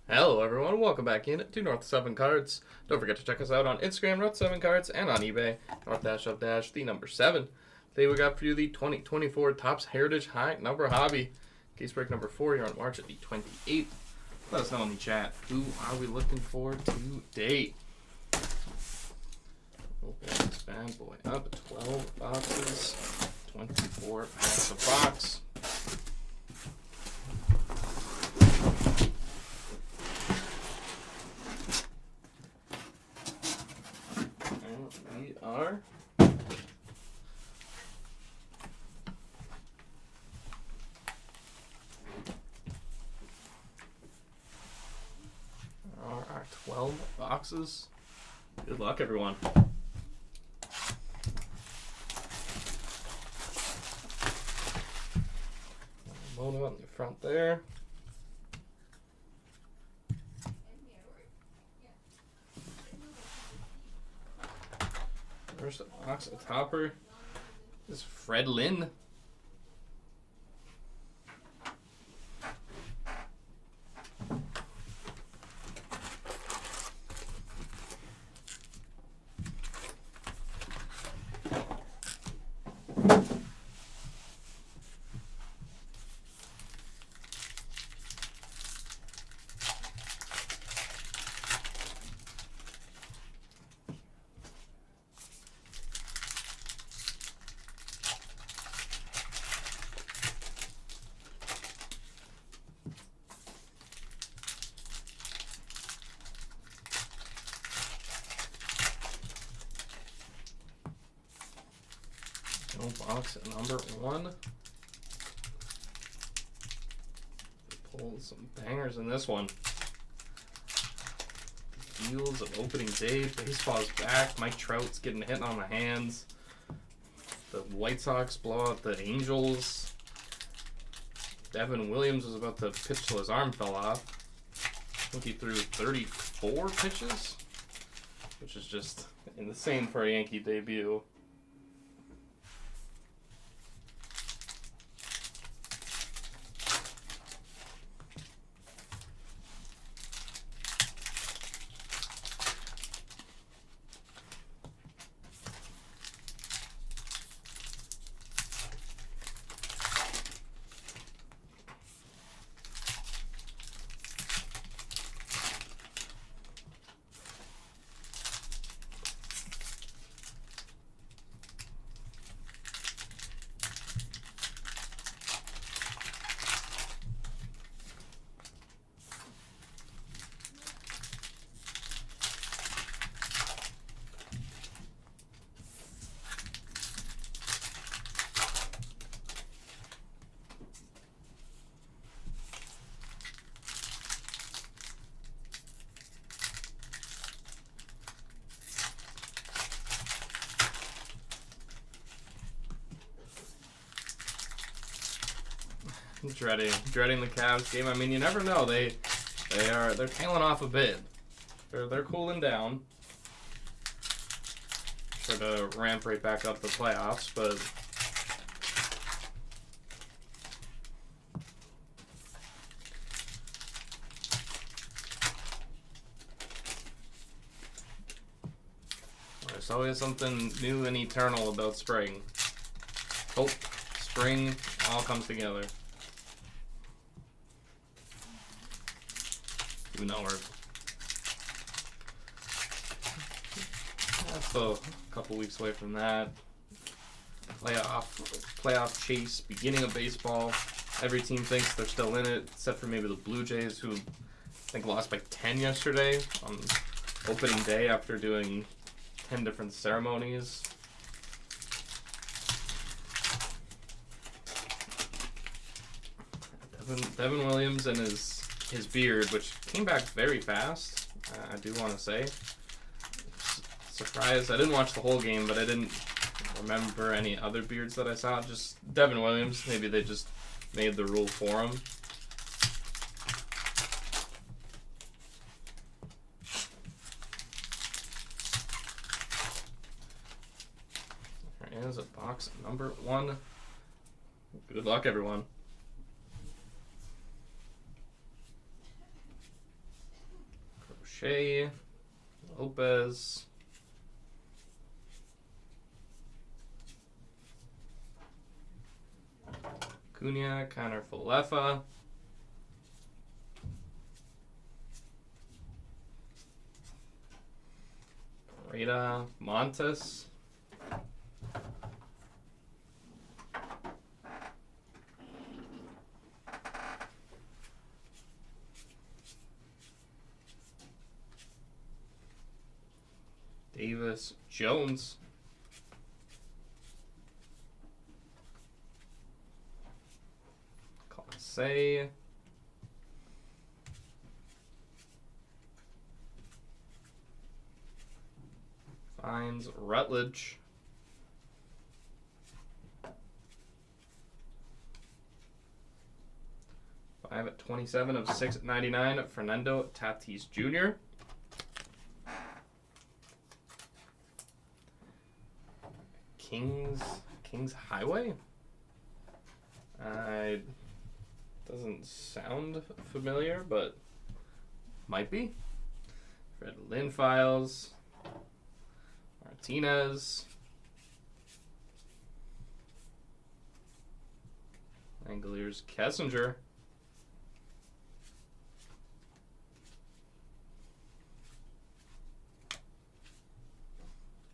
Hello, everyone. Welcome back in to North 7 Cards. Don't forget to check us out on Instagram, North 7 Cards, and on eBay, North-of-the number 7. Today we got for you the 2024 Topps Heritage High Number Hobby. Case break number 4 here on March the 28th. Let us know in the chat, who are we looking for today? Open this bad boy up. 12 boxes, 24 packs a box. We are our 12 boxes. Good luck, everyone. Mona on the front there. First box, a topper. This is Fred Lynn. Box at number 1. Pull some bangers in this one. Deals of opening day. Baseball's back. Mike Trout's getting hit on the hands. The White Sox blow out the Angels. Devin Williams was about to pitch till his arm fell off. I think he threw 34 pitches, which is just insane for a Yankee debut. Dreading the Cavs game. I mean, you never know. They're tailing off a bit. They're cooling down. Sure to ramp right back up the playoffs, but there's always something new and eternal about spring. Hope spring all comes together. Even though we're a couple weeks away from that. Playoff chase, beginning of baseball. Every team thinks they're still in it, except for maybe the Blue Jays, who I think lost by 10 yesterday on opening day after doing 10 different ceremonies. Devin Williams and his beard, which came back very fast, I do want to say. Surprised. I didn't watch the whole game, but I didn't remember any other beards that I saw. Just Devin Williams. Maybe they just made the rule for him. There is a box number 1. Good luck, everyone. Shea, Lopez, Cunha, Connor Falefa, Rada, Montes, Davis, Jones, Colosay, Fines, Rutledge, $5 at 27 of $6.99. Fernando Tatis Jr. Kings Highway. Doesn't sound familiar, but might be. Fred Lynn Files. Martinez. Angeliers Kessinger.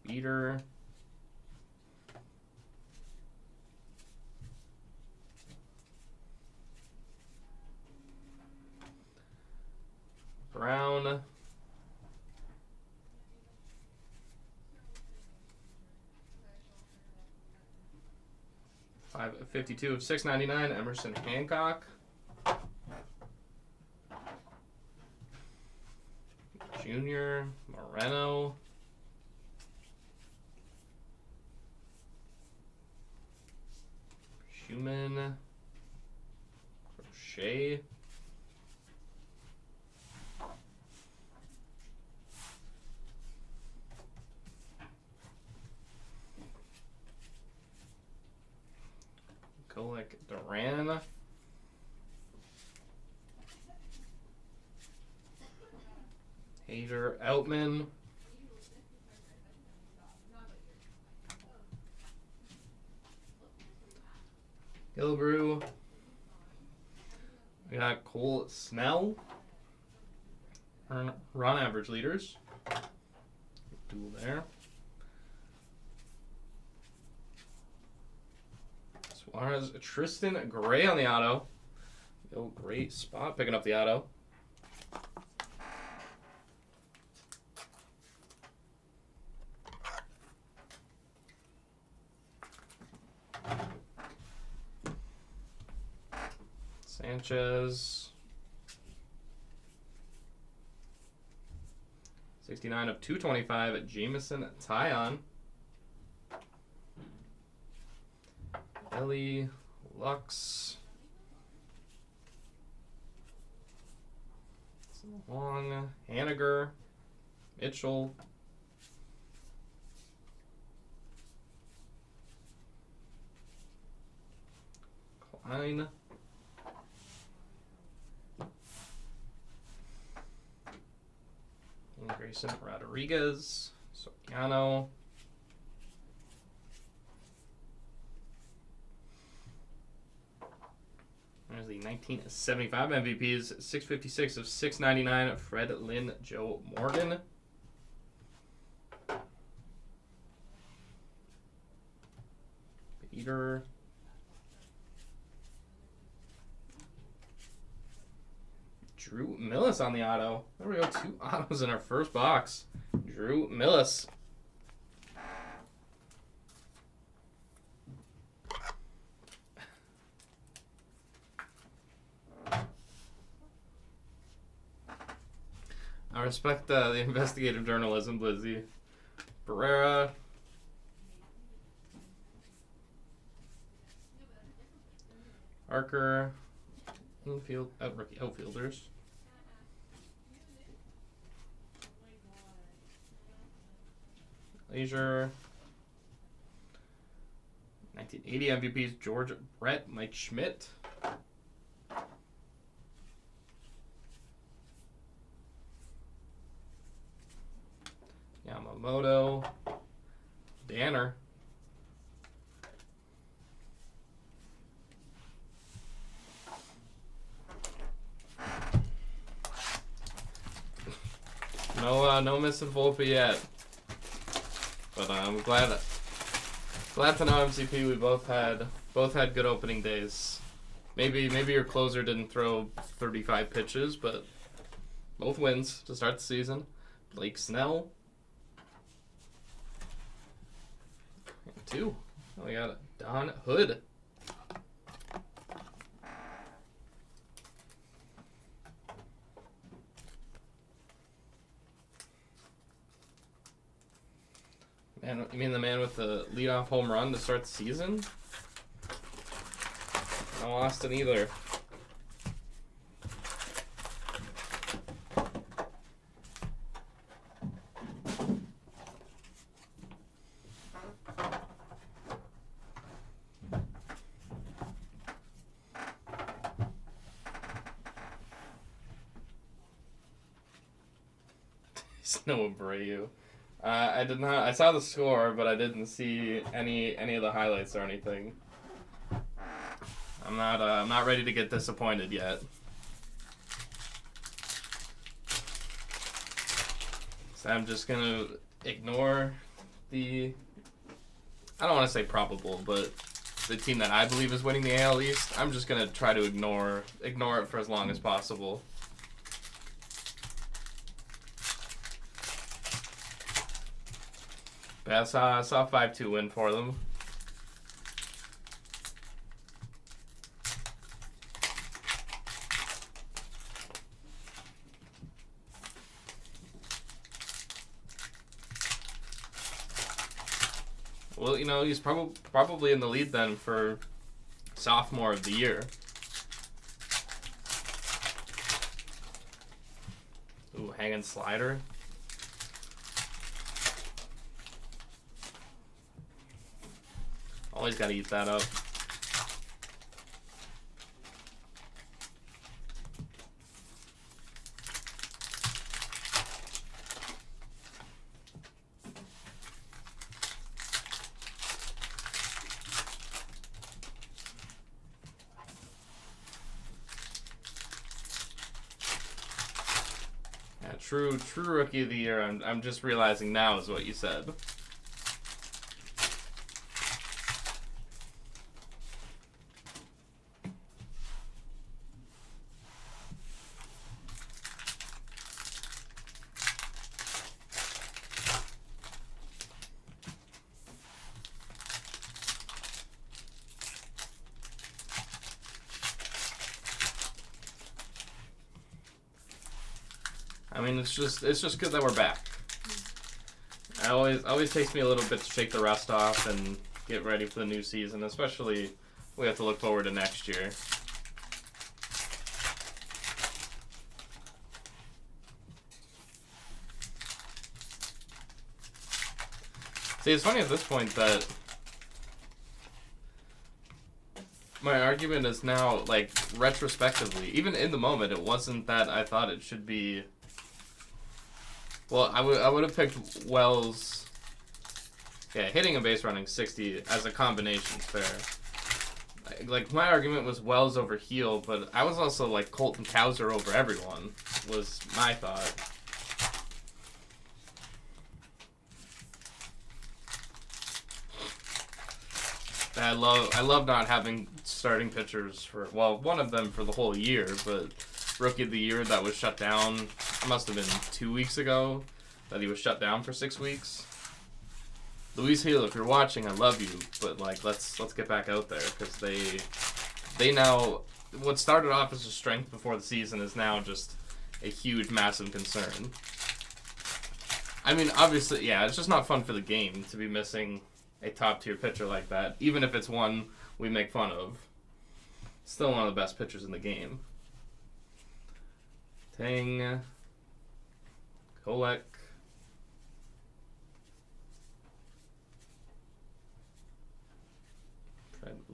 Beater. Brown. $5.52 of $6.99. Emerson Hancock. Junior. Moreno. Schumann. Crochet. Kolek Duran. Hader Outman. Gilbrew. We got Cole Snell. Run average leaders. Duel there. Suarez, Tristan Gray on the auto. Oh, great spot picking up the auto. Sanchez. 69 of 225 at Jameson Tyon. Ellie, Lux, Long, Haniger, Mitchell, Klein, Grayson Rodriguez, Soriano, there's the 1975 MVPs, 656 of 699. Fred Lynn, Joe Morgan. Peter. Drew Millis on the auto. There we go, 2 autos in our first box. Drew Millis. I respect the investigative journalism, Blizzy. Barrera. Parker. Rookie outfielders. Leisure. 1980 MVPs, George Brett, Mike Schmidt. Yamamoto. Danner. No missing Volpe yet. But I'm glad to know MCP we both had good opening days. Maybe your closer didn't throw 35 pitches, but both wins to start the season. Blake Snell. And 2. We got Don Hood. Man, you mean the man with the leadoff home run to start the season? No Austin either. Snow Abreu. I did not. I saw the score, but I didn't see any of the highlights or anything. I'm not ready to get disappointed yet. So I'm just gonna ignore the. I don't want to say probable, but the team that I believe is winning the AL East. I'm just gonna try to ignore it for as long as possible. Yeah, I saw 5-2 win for them. Well, you know, he's probably in the lead then for sophomore of the year. Ooh, hanging slider. Always got to eat that up. Yeah, true rookie of the year. I'm just realizing now is what you said. I mean, it's just good that we're back. It always takes me a little bit to shake the rust off and get ready for the new season, especially we have to look forward to next year. See, it's funny at this point that my argument is now, like, retrospectively, even in the moment, it wasn't that I thought it should be. Well, I would have picked Wells. Yeah, hitting and base running 60 as a combination is fair. Like, my argument was Wells over Heel, but I was also like Colton Cowser over everyone, was my thought. I love not having starting pitchers for, well, one of them for the whole year, but Rookie of the Year that was shut down, it must have been 2 weeks ago that he was shut down for 6 weeks. Luis Gil, if you're watching, I love you, but like let's get back out there, because they now, what started off as a strength before the season is now just a huge, massive concern. I mean, obviously, yeah, it's just not fun for the game to be missing a top-tier pitcher like that, even if it's one we make fun of. Still one of the best pitchers in the game. Tang, Kolek.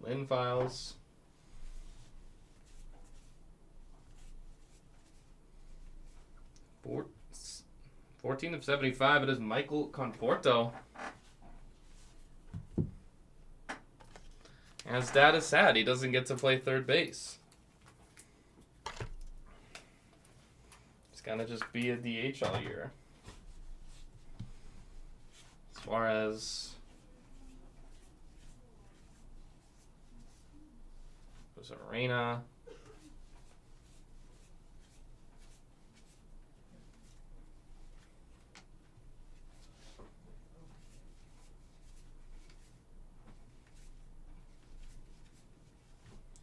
Lynn Files. 14 of 75. It is Michael Conforto. And his dad is sad. He doesn't get to play third base. He's gonna just be a DH all year. As far as there's Arena.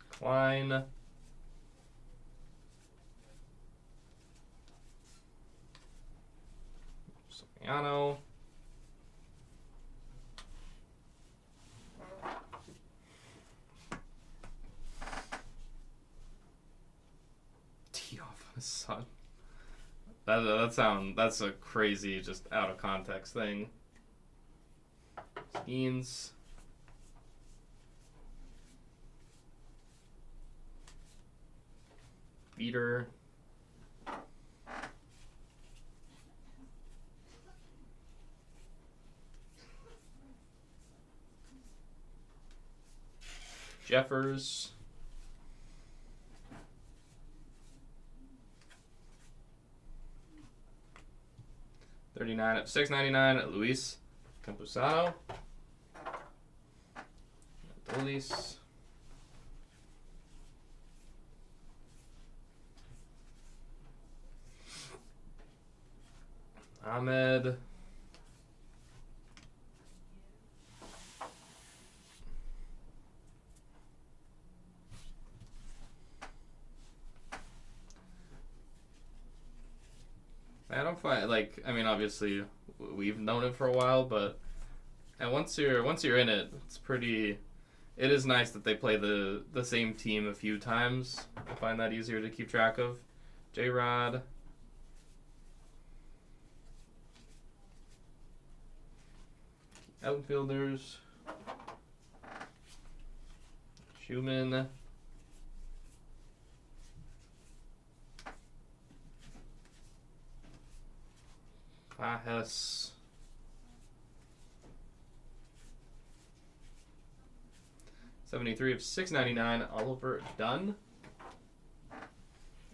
Klein. Soriano. Tee off on his son. That's a crazy, just out of context thing. Skeens. Beater. Jeffers. $39 of $6.99. Luis Campusano. Dolis. Ahmed. I don't find, like, I mean, obviously we've known it for a while, but and once you're in it, it's pretty. It is nice that they play the same team a few times. I find that easier to keep track of. J-Rod. Outfielders. Schumann. Pajes. $73 of $6.99. Oliver Dunn.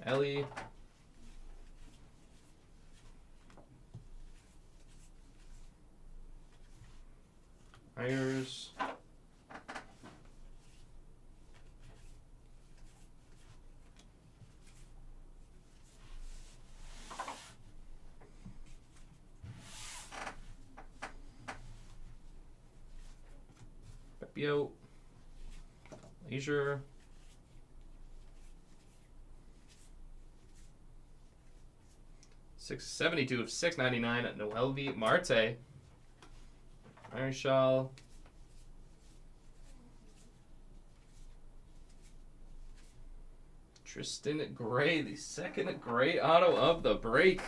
Ellie. Myers. Pepio. Leisure. $672 of $6.99. Noelvi Marte. Marshall. Tristan Gray, the second gray auto of the break.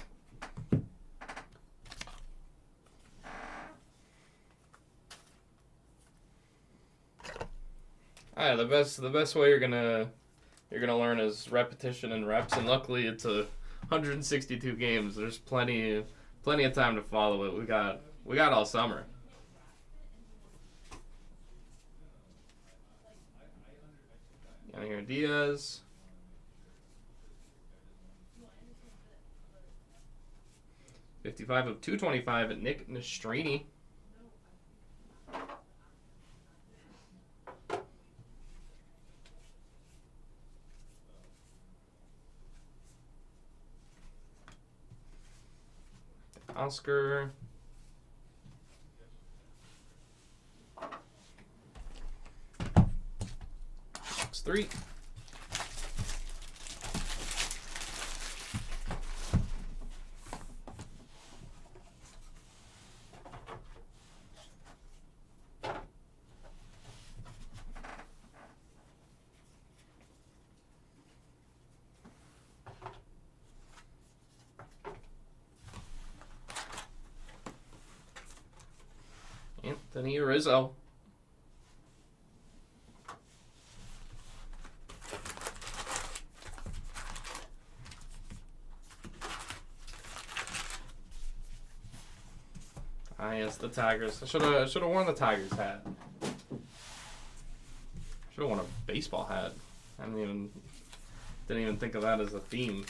The best way you're gonna learn is repetition and reps, and luckily it's 162 games. There's plenty of time to follow it. We got all summer. Yannier Diaz. $55 of $225 at Nick Nastrini. Oscar. Box 3. Anthony Rizzo. Ah, yes, the Tigers. I should have worn the Tigers hat. Should have worn a baseball hat. I didn't even think of that as a theme.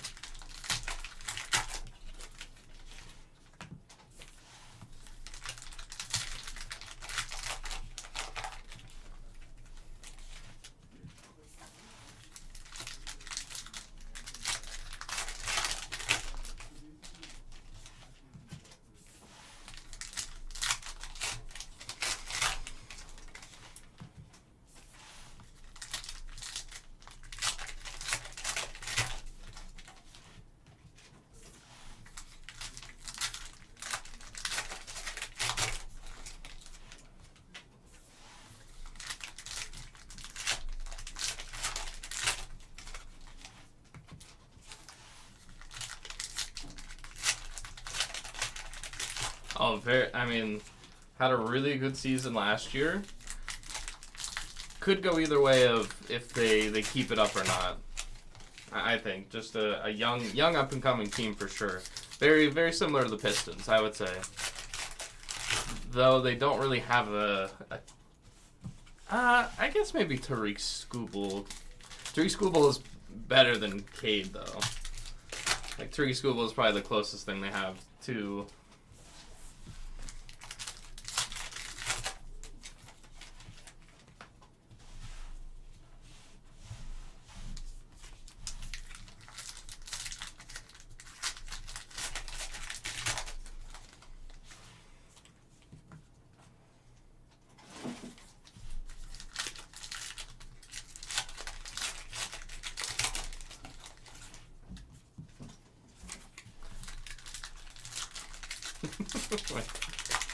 Oh, I mean, had a really good season last year. Could go either way of if they keep it up or not. I think just a young up and coming team for sure. Very very similar to the Pistons, I would say. Though they don't really have I guess maybe Tariq Skubal. Tariq Skubal is better than Cade though. Like Tariq Skubal is probably the closest thing they have to.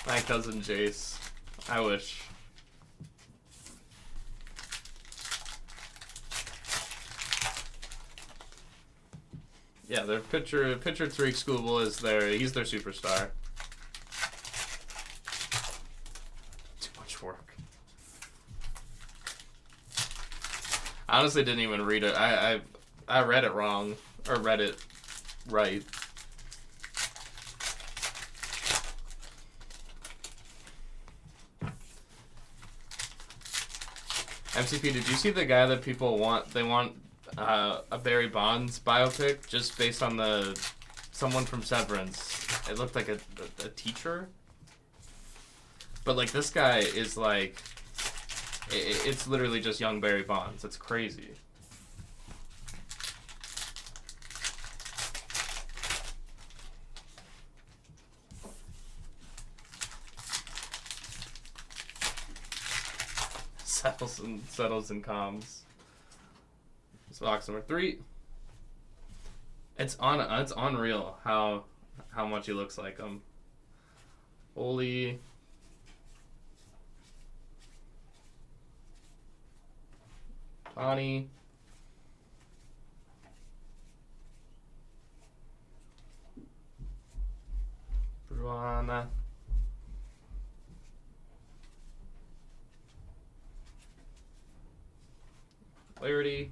My cousin Jace. I wish. Yeah, their pitcher Tariq Skubal is he's their superstar. Too much work. I honestly didn't even read it. I read it wrong. Or read it right. MCP, did you see the guy that people want? They want a Barry Bonds biopic just based on someone from Severance. It looked like a teacher, but like this guy is like, it's literally just young Barry Bonds. It's crazy. Settles and calms. This box number 3. It's unreal how much he looks like him. Holy. Tawny. Bruana. Clarity.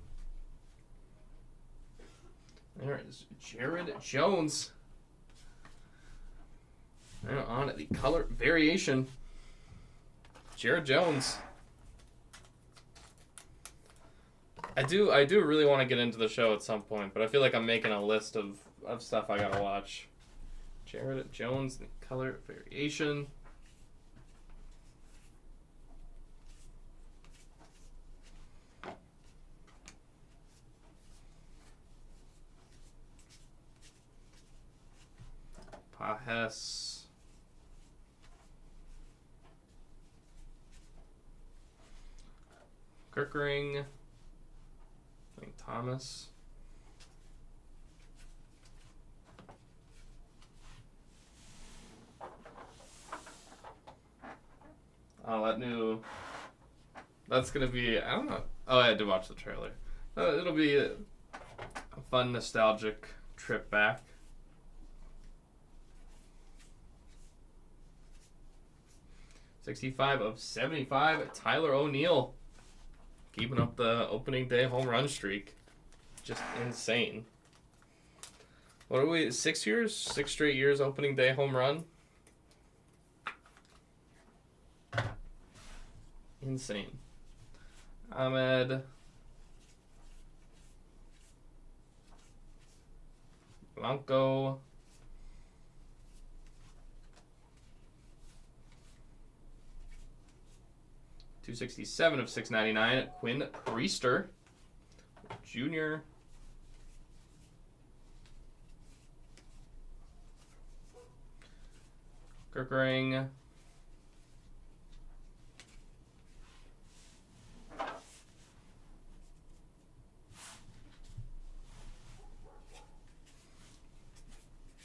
There is Jared Jones. Now on the color variation. Jared Jones. I do really want to get into the show at some point, but I feel like I'm making a list of stuff I gotta watch. Jared Jones, the color variation. Pahes. Kirkering. I think Thomas. Oh, that's gonna be, I don't know. Oh, I had to watch the trailer. It'll be a fun, nostalgic trip back. '65 of '75, Tyler O'Neill. Keeping up the opening day home run streak. Just insane. What are we, 6 years? 6 straight years opening day home run? Insane. Ahmed. Blanco. $267 of $6.99. Quinn Priester Jr. Kirkering.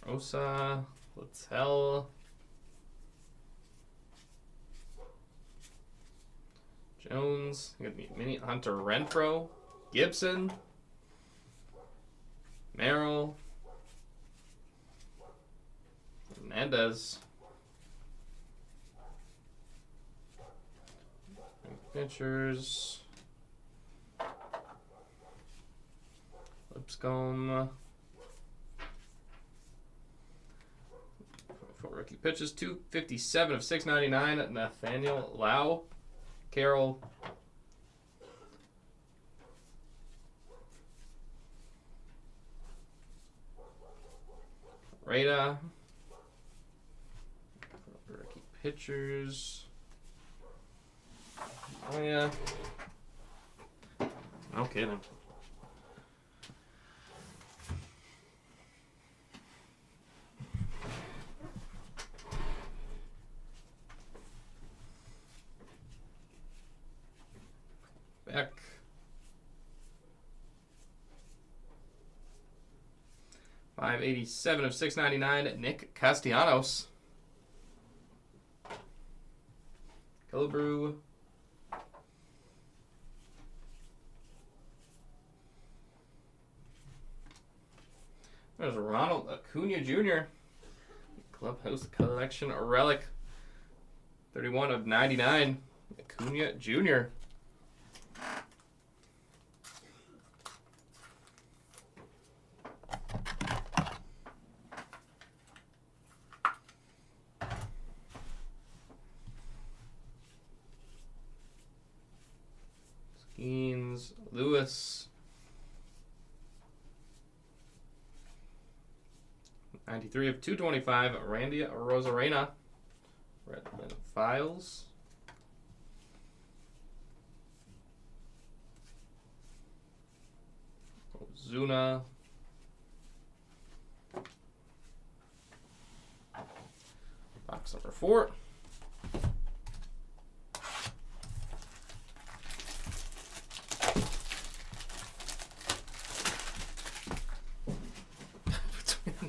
Osa. Littell. Jones. Got the mini Hunter Renfroe. Gibson. Merrill. Hernandez. Pitchers. Lipscomb. For rookie pitches, 257 of 699. Nathaniel Lau. Carroll. Rada. Rookie pitchers. Oh yeah. No kidding. Beck. $587 of $699. Nick Castellanos. Killebrew. There's Ronald Acuna Jr. Clubhouse Collection Relic. 31 of 99. Acuna Jr. Skeens, Lewis. 93 of 225, Randy Rosarena. Redmond Files. Ozuna. Box number 4.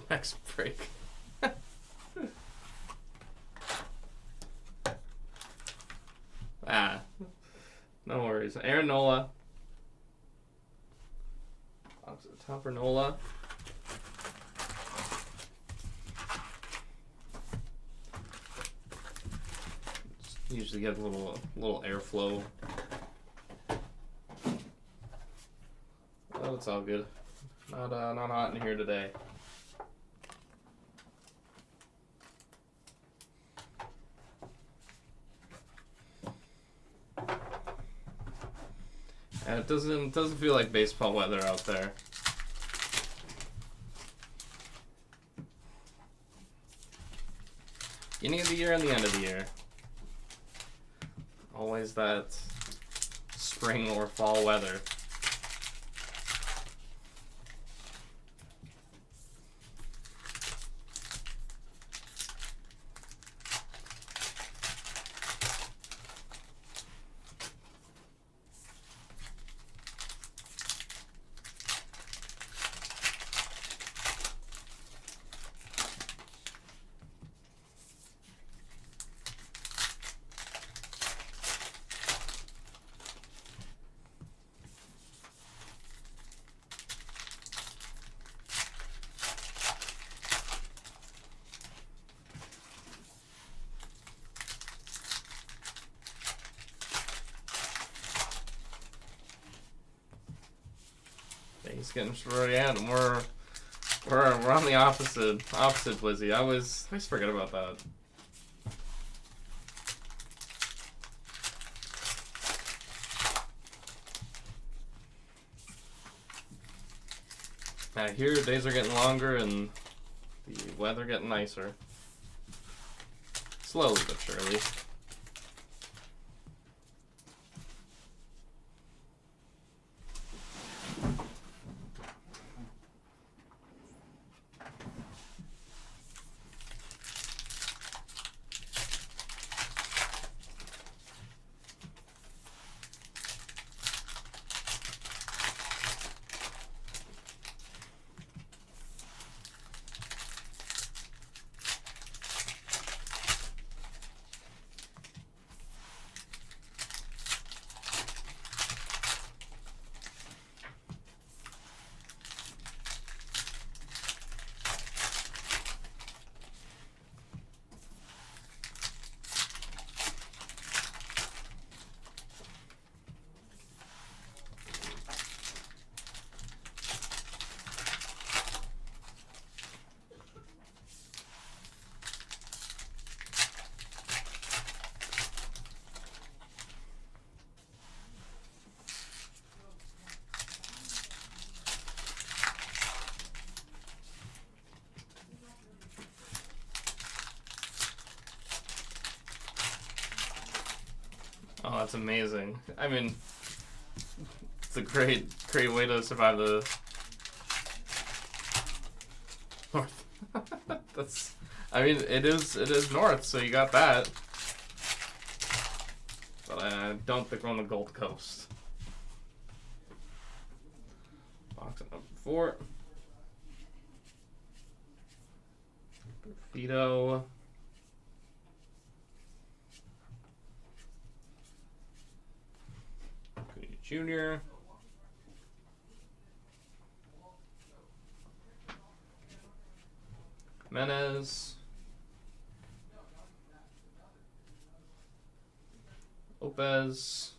Next break. No worries. Aaron Nola. Topper Nola. Usually get a little airflow. Oh, it's all good. Not hot in here today. And it doesn't feel like baseball weather out there. Beginning of the year and the end of the year. Always that spring or fall weather. He's getting short, yeah, and we're on the opposite Blizzy. I always forget about that. Here, days are getting longer and the weather getting nicer. Slowly but surely. Oh, that's amazing. I mean, it's a great way to survive the north. That's, I mean, it is north, so you got that. But I don't think we're on the Gold Coast. Box number 4. Perfito. Jr. Jimenez. Lopez.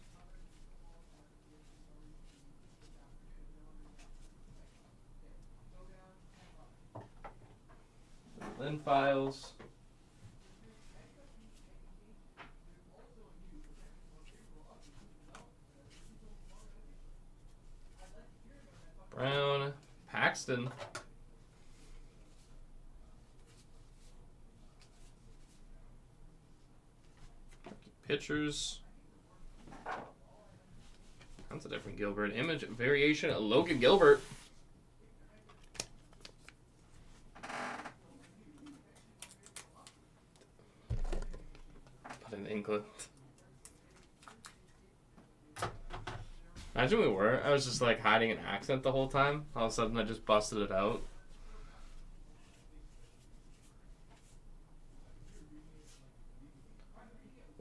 Lynn Files. Brown. Paxton. Pitchers. That's a different Gilbert. Image variation. Logan Gilbert. But in England. Imagine we were. I was just like hiding an accent the whole time. All of a sudden I just busted it out.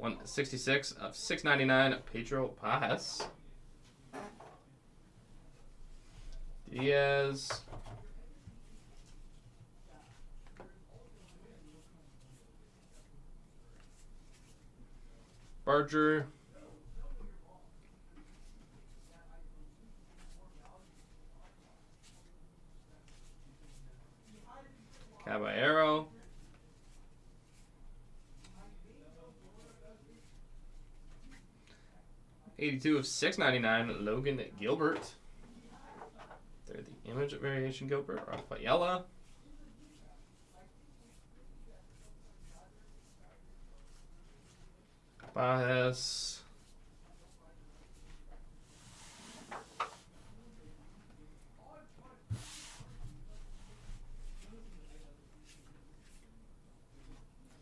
$166 of $6.99. Pedro Paz. Diaz. Barger. Caballero. $82 of $6.99. Logan Gilbert. They're the image variation Gilbert. Rafaela. Baez.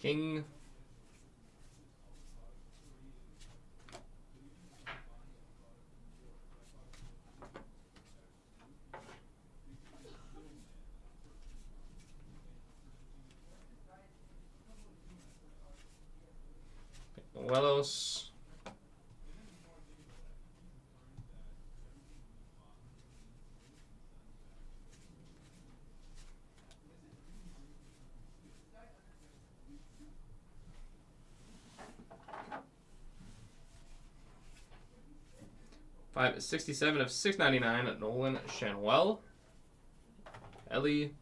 King. Wellos. $567 of $6.99. Nolan Schanuel. Ellie.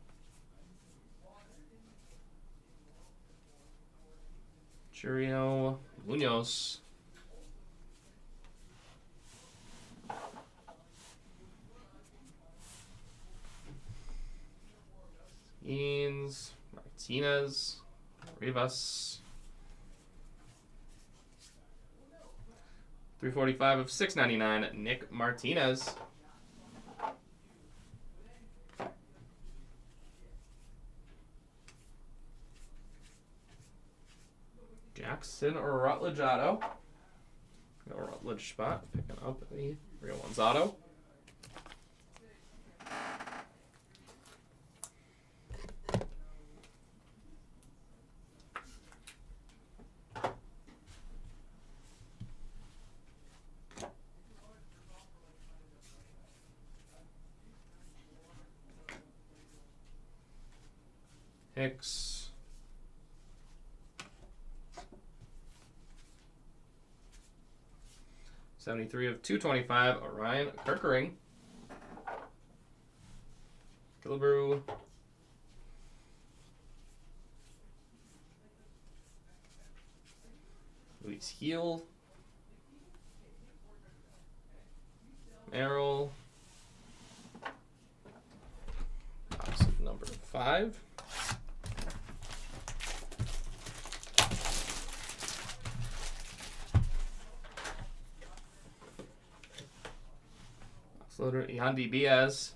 Churio. Munoz. Eanes, Martinez, Rivas. 345 of 699, Nick Martinez. Jackson Rutledge auto. No Rutledge spot. Picking up the real ones auto. Hicks. $73 of 225, Ryan Kerkering. Killebrew. Luis Heel. Merrill. Box of number 5. Loader, Yandy Diaz.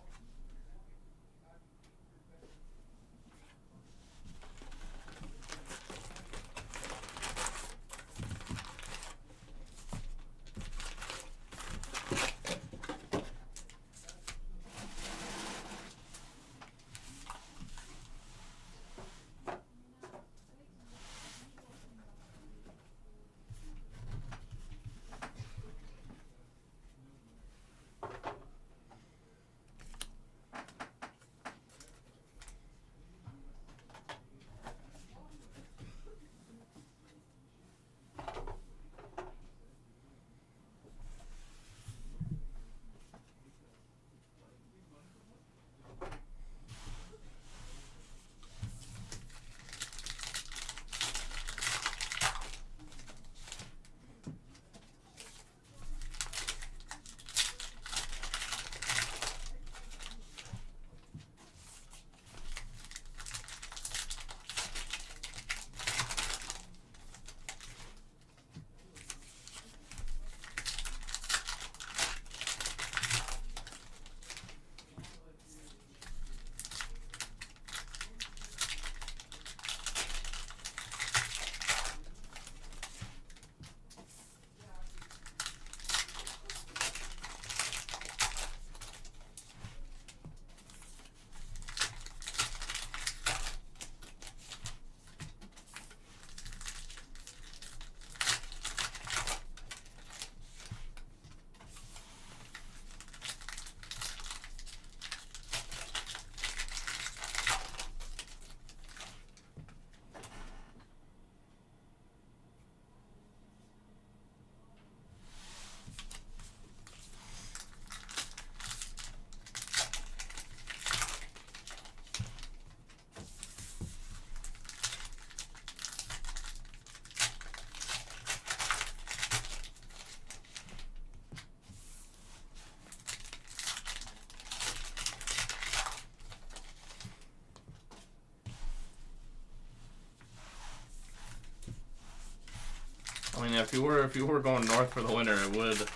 I mean, if you were going north for the winter, it would.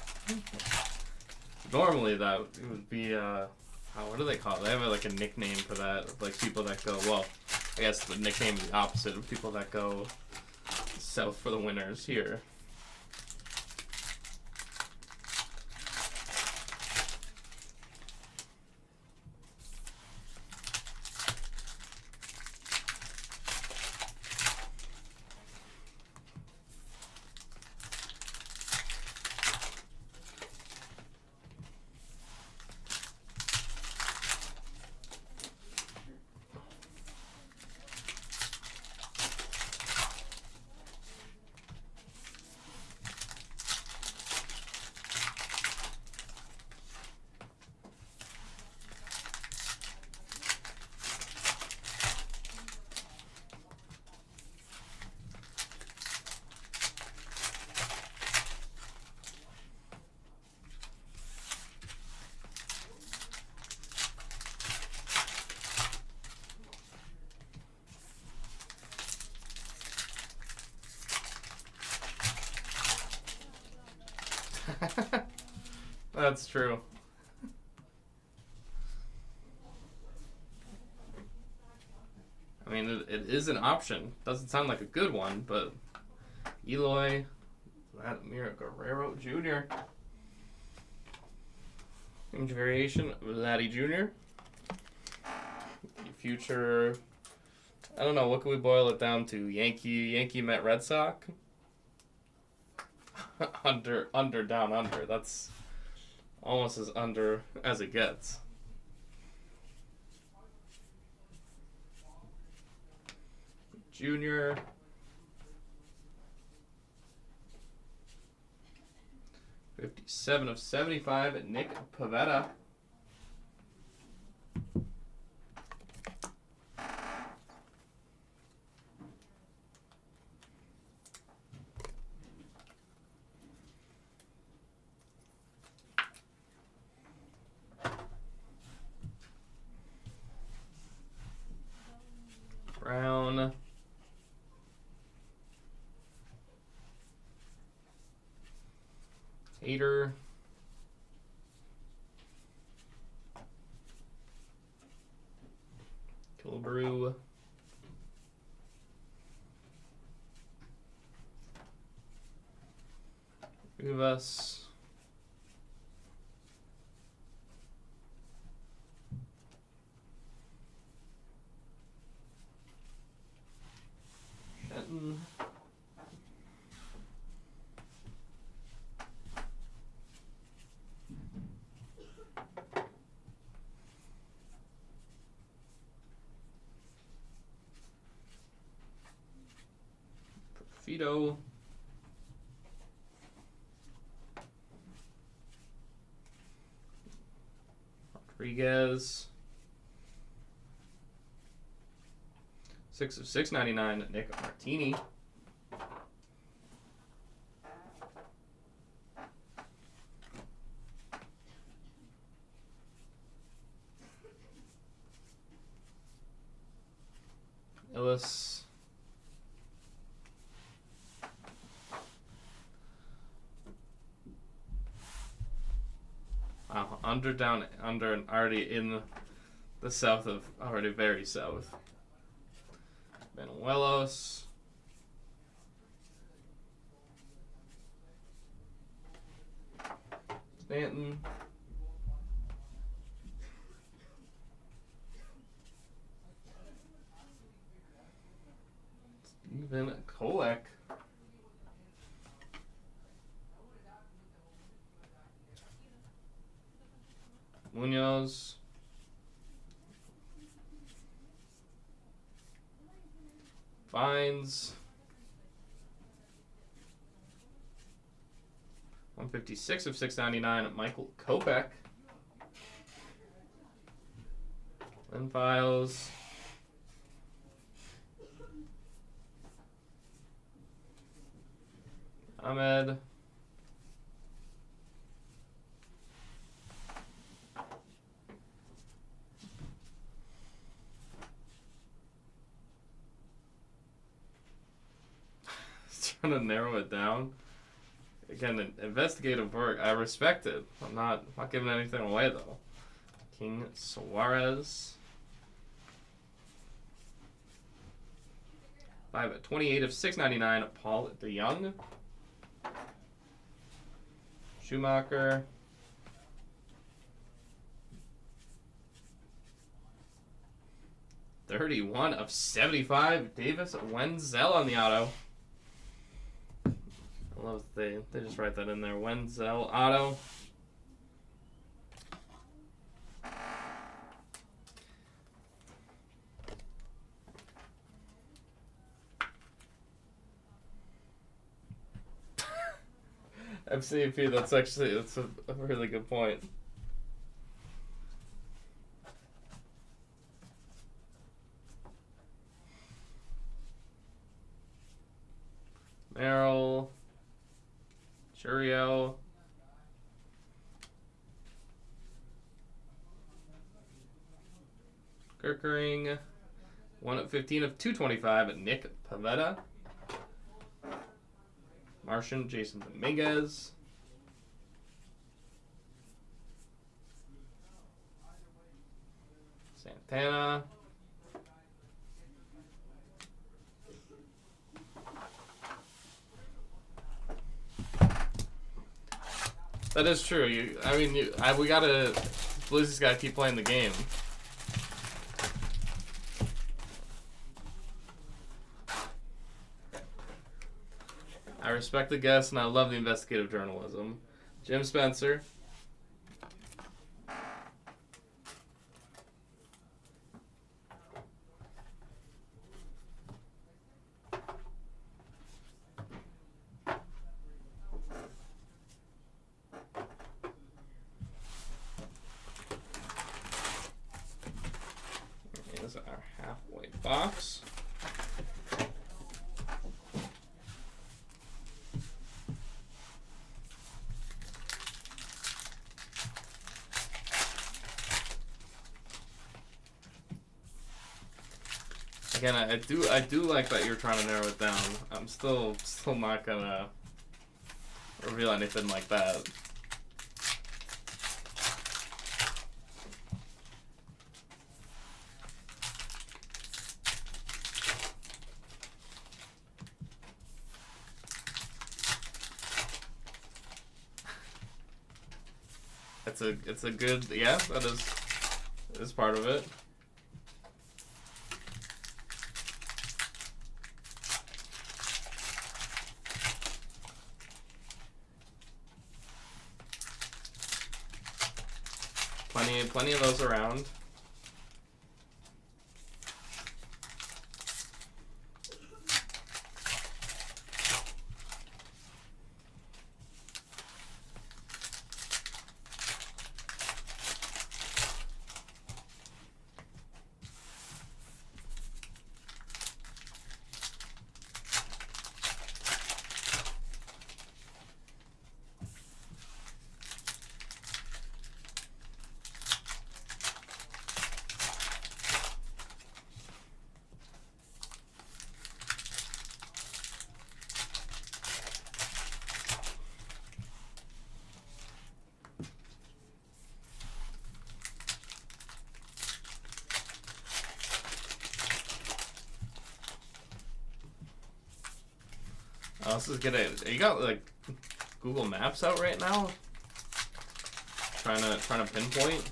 Normally, that it would be what do they call it? They have like a nickname for that. Like people that go. Well, I guess the nickname is the opposite of people that go south for the winters here. That's true. I mean, it is an option. Doesn't sound like a good one, but Eloy, Vladimir Guerrero Jr. Image variation, Vladdy Jr. Future, I don't know, what can we boil it down to? Yankee Met Red Sox? under, down, under. That's almost as under as it gets. Junior. /75 at Nick Pivetta. Brown. Hader. Kilbrew. Rivas. Shenton. Perfito. Rodriguez. 6/699, Nick Martini. Ellis. Wow, under, down, under, and already in the south of, already very south. Benuelos. Stanton. Steven Kolek. Munoz. Vines. 156/699 at Michael Kopech. Lynn Files. Ahmed. Trying to narrow it down. Again, investigative work. I respect it. I'm not giving anything away though. King Suarez. 5/28/699 at Paul DeYoung. Schumacher. (31/75) Davis Wenzel on the auto. I love they just write that in there. Wenzel auto. FCP, that's a really good point. Merrill. Churio. Kirkering. 1/15/225 at Nick Pivetta. Martian, Jason Dominguez. Tana. That is true. We gotta. Blues just gotta keep playing the game. I respect the guests and I love the investigative journalism. Jim Spencer. Here's our halfway box. Again, I do like that you're trying to narrow it down. I'm still not gonna reveal anything like that. It's a good, yeah, that is part of it. Plenty of those around. This is good. You got like Google Maps out right now? Trying to pinpoint.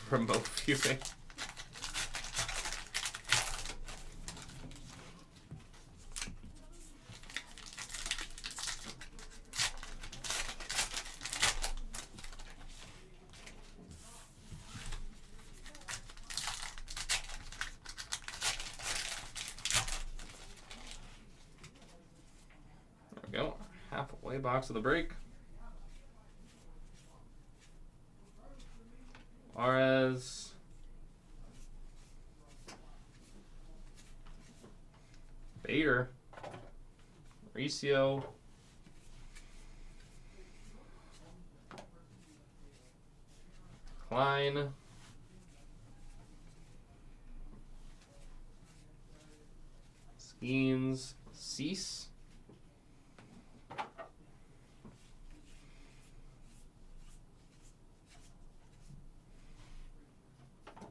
Remote viewing. There we go. Halfway box of the break. Suarez. Bader. Mauricio. Klein. Skeens. Cease.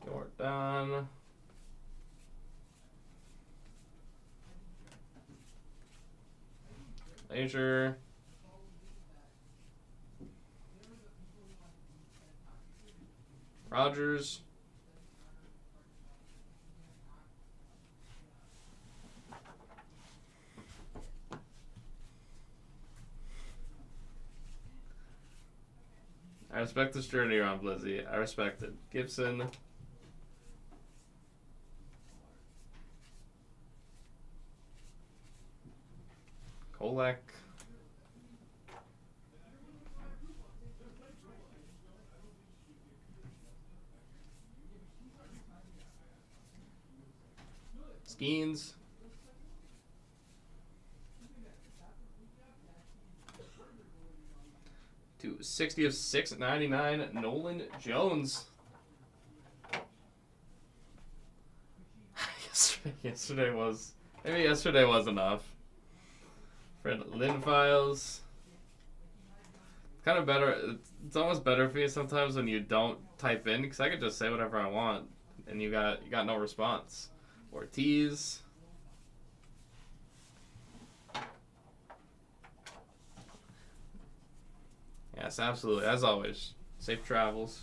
Jordan. Azure. Rogers. respect this journey you're on, Blizzy. I respect it. Gibson. Kolek. Skeens. To 60 of 699, Nolan Jones. yesterday was enough. Fred Lynn Files. Kind of better. It's almost better for you sometimes when you don't type in, because I could just say whatever I want, and you got no response. Ortiz. Yes, absolutely. As always, safe travels.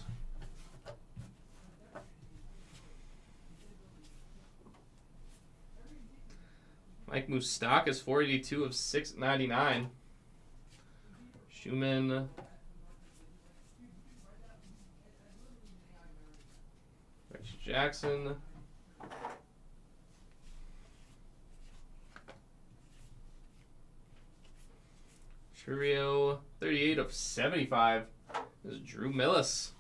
Mike Moustakas, 482 of 699. Schumann. Reggie Jackson. Churio, 38 of 75. This is Drew Millis.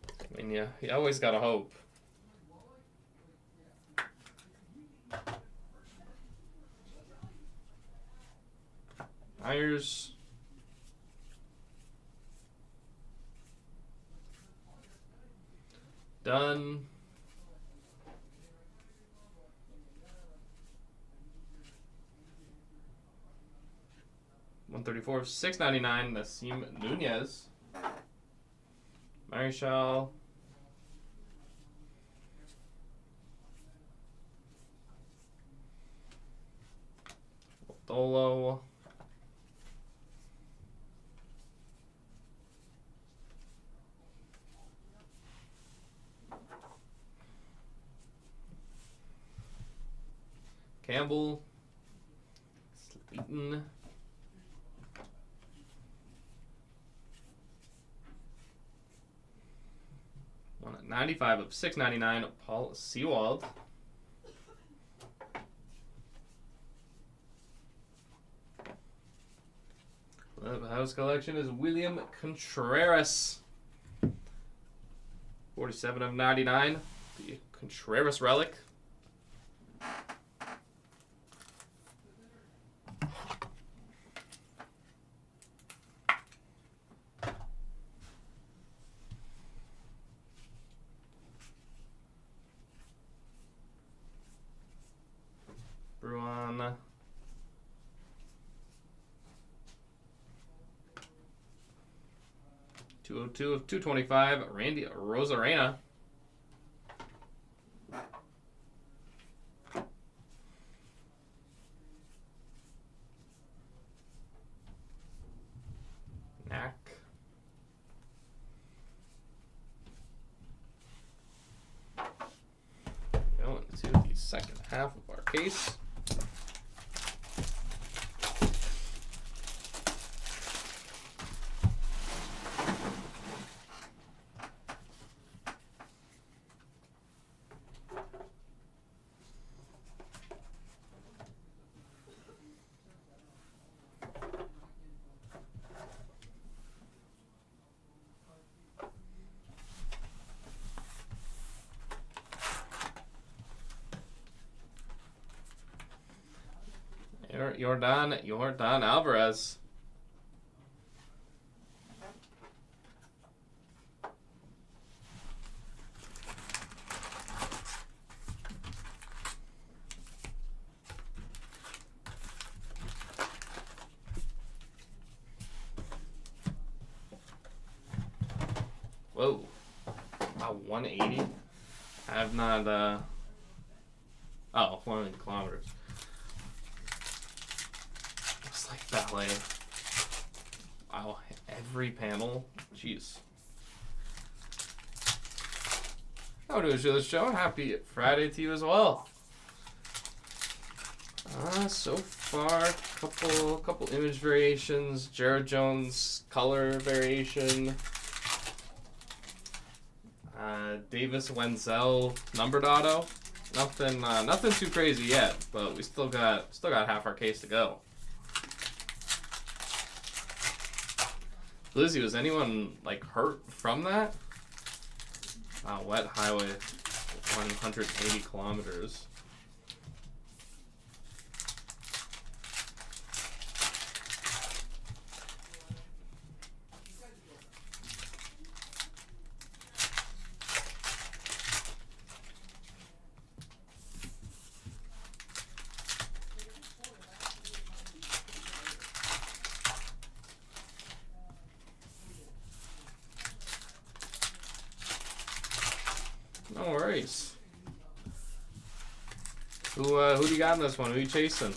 I mean, yeah, you always gotta hope. Myers. Done. $134 of $6.99. Nassim Nunez. Marichal. Dolo. Campbell. Slayton. $195 of $6.99. Paul Sewald. The house collection is William Contreras. 47 of 99. The Contreras relic. Bruin. $202 of $225. Randy Rosarena. Knack. Going to the second half of our case. Yordan Alvarez. Whoa. About 180. I have not, 100 kilometers. It's like ballet. Wow, every panel. Jeez. How do you do the show? Happy Friday to you as well. So far, couple image variations. Jared Jones color variation. Davis Wenzel numbered auto. Nothing too crazy yet, but we still got half our case to go. Lizzie, was anyone like hurt from that? Wow, wet highway, 180 kilometers. No worries. Who do you got in this one? Who you chasing?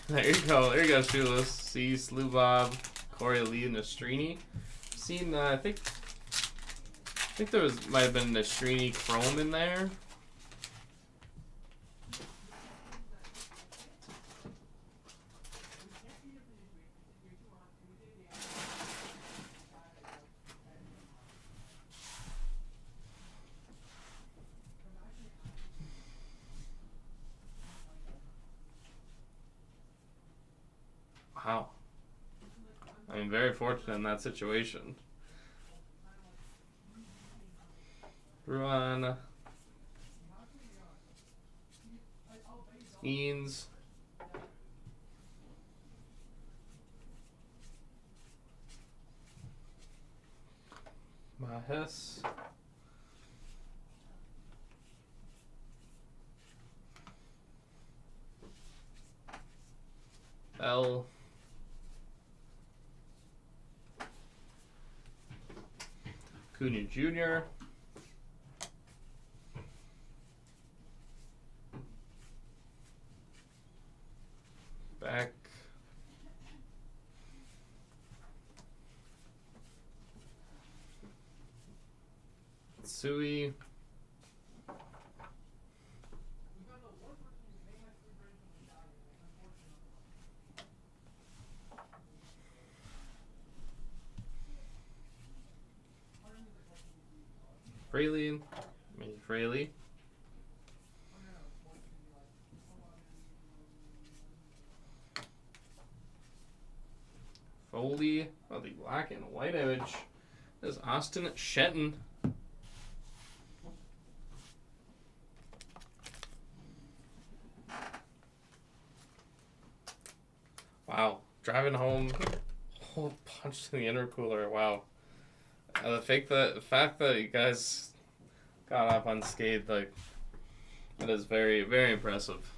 There you go, Shoeless. See Slubob, Corey Lee, and Nastrini. Seen, I think there might have been Nastrini Chrome in there. Wow. I mean, very fortunate in that situation. Ruan. Skeens. Mahes. L. Cunha Jr. Back. Sui. Fraley. Fraley. Foley. Oh, the black and white image. This is Austin Shenton. Wow. Driving home, whole punch to the intercooler. Wow. The fact that you guys got off unscathed, like, that is very, very impressive.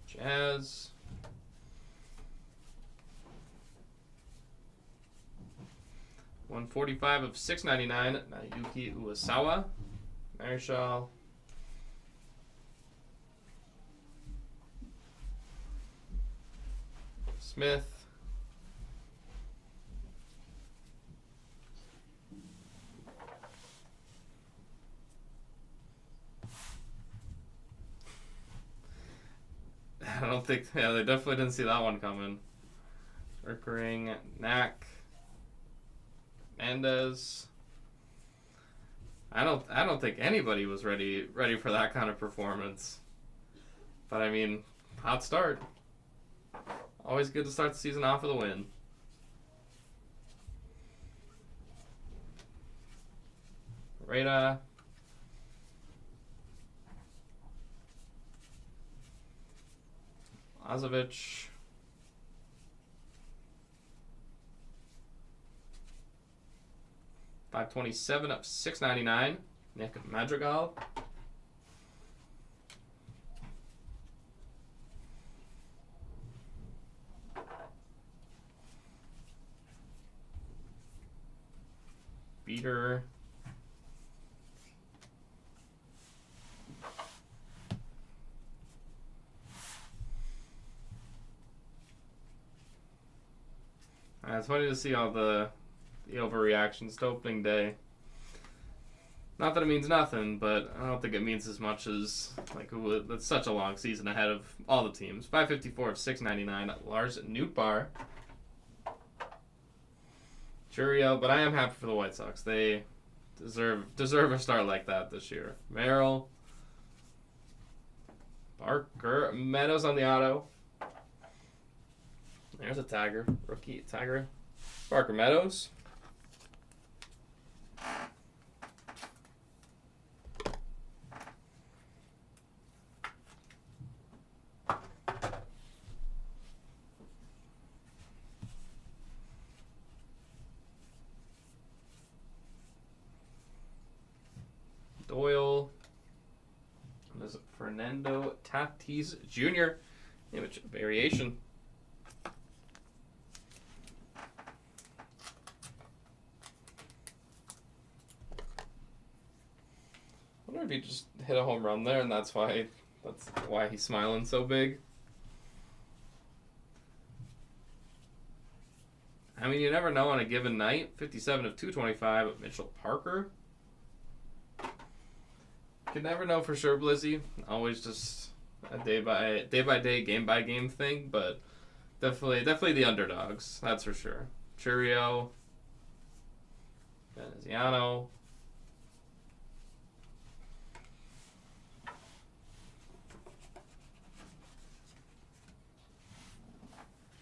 Jazz. $145 of $6.99. Naoki Uwasawa. Marshall. Smith. think. Yeah, they definitely didn't see that one coming. Urkering, Knack, Mendez. I don't think anybody was ready for that kind of performance. But I mean, hot start. Always good to start the season off with a win. Rada. Lazovic. $527 up $699. Nick Madrigal. Beater. It's funny to see all the overreactions to opening day. Not that it means nothing, but I don't think it means as much as like it's such a long season ahead of all the teams. 554 of $699. Lars Nootbaar. Churio, but I am happy for the White Sox. They deserve a start like that this year. Merrill. Barker. Meadows on the auto. There's a Tiger. Rookie Tiger. Parker Meadows. Doyle. There's Fernando Tatis Jr. Image variation. I wonder if he just hit a home run there, and that's why he's smiling so big. I mean, you never know on a given night. 57 of 225 of Mitchell Parker. You never know for sure, Blizzy. Always just a day by day, game by game thing, but definitely the underdogs. That's for sure. Churio, Veneziano.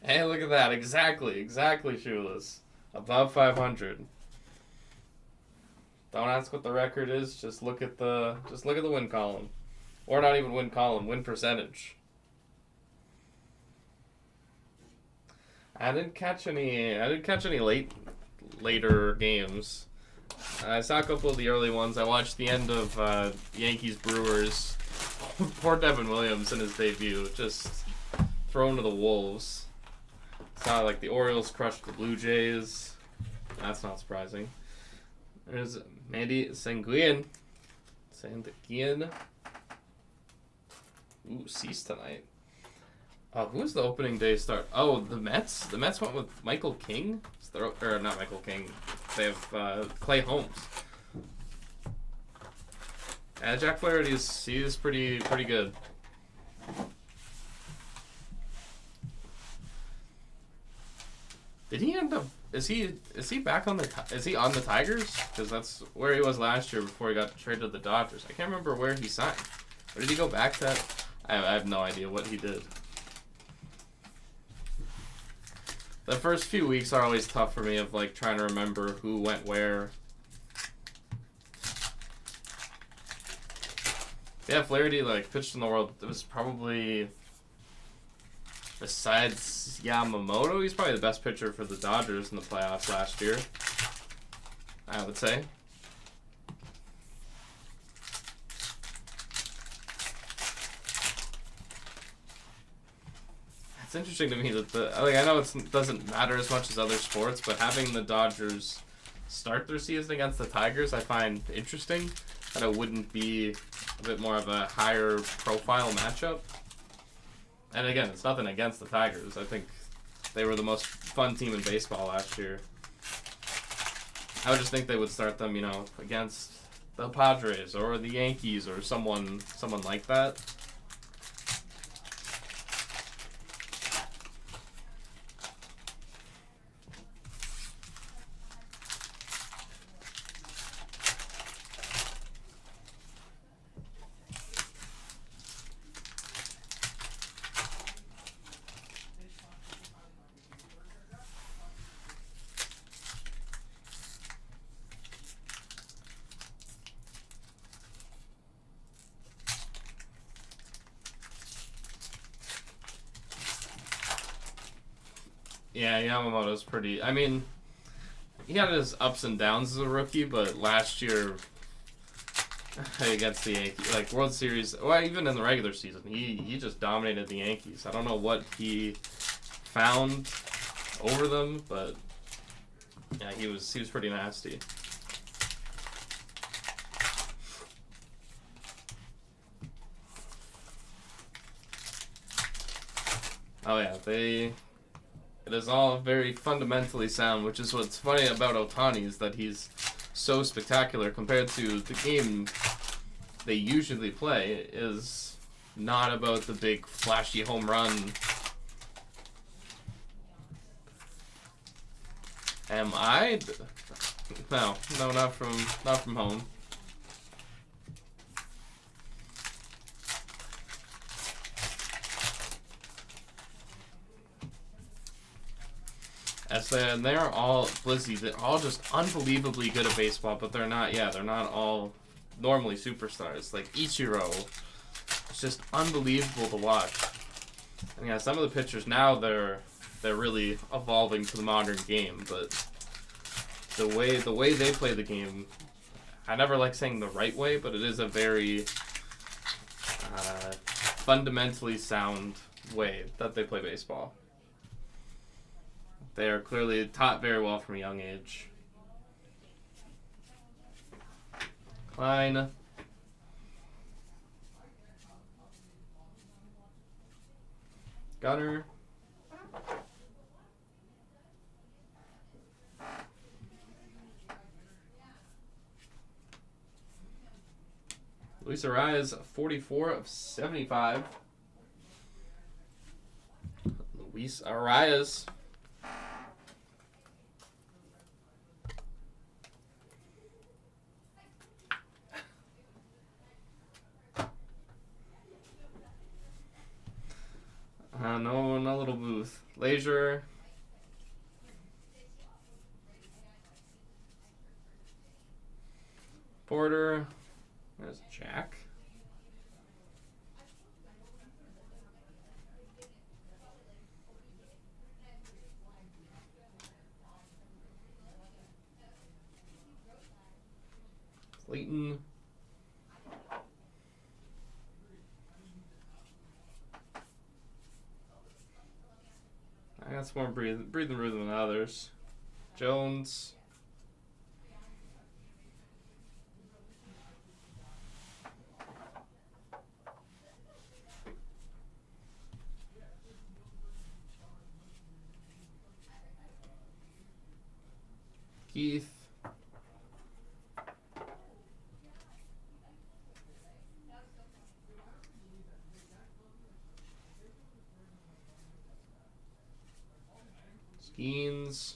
Hey, look at that! Exactly, Shoeless. Above 500. Don't ask what the record is. Just look at the win column, or not even win column, win percentage. I didn't catch any later games. I saw a couple of the early ones. I watched the end of Yankees Brewers. Poor Devin Williams in his debut, just thrown to the wolves. Saw like the Orioles crushed the Blue Jays. That's not surprising. There's Mandy Sanguian. Ooh, cease tonight. Who's the opening day start? Oh, the Mets. The Mets went with Michael King. Or not Michael King. They have Clay Holmes. Jack Flaherty is pretty good. Did he end up? Is he back on is he on the Tigers? Because that's where he was last year before he got traded to the Dodgers. I can't remember where he signed. Or did he go back to? I have no idea what he did. The first few weeks are always tough for me of like trying to remember who went where. Yeah, Flaherty like pitched in the world. It was probably, besides Yamamoto, he's probably the best pitcher for the Dodgers in the playoffs last year, I would say. It's interesting to me that I know it doesn't matter as much as other sports, but having the Dodgers start their season against the Tigers, I find interesting. That it wouldn't be a bit more of a higher profile matchup. And again, it's nothing against the Tigers. I think they were the most fun team in baseball last year. I would just think they would start them, against the Padres or the Yankees or someone like that. Yeah, Yamamoto's pretty. I mean, he had his ups and downs as a rookie, but last year against the Yankees, like World Series, well, even in the regular season, he just dominated the Yankees. I don't know what he found over them, but yeah, he was pretty nasty. Oh yeah, it is all very fundamentally sound, which is what's funny about Ohtani is that he's so spectacular compared to the game they usually play is not about the big flashy home run. Am I? No, not from home. They're all Blizzy. They're all just unbelievably good at baseball, but they're not. Yeah, they're not all normally superstars. Like Ichiro, it's just unbelievable to watch. And yeah, some of the pitchers now they're really evolving to the modern game, but the way they play the game, I never like saying the right way, but it is a very fundamentally sound way that they play baseball. They are clearly taught very well from a young age. Klein. Gunner. Luis Arraez, 44 of 75. Luis Arraez. No little booth. Leisure. Porter. There's Jack. Clayton. I got some more breathing rhythm than others. Jones. Keith. Skeens.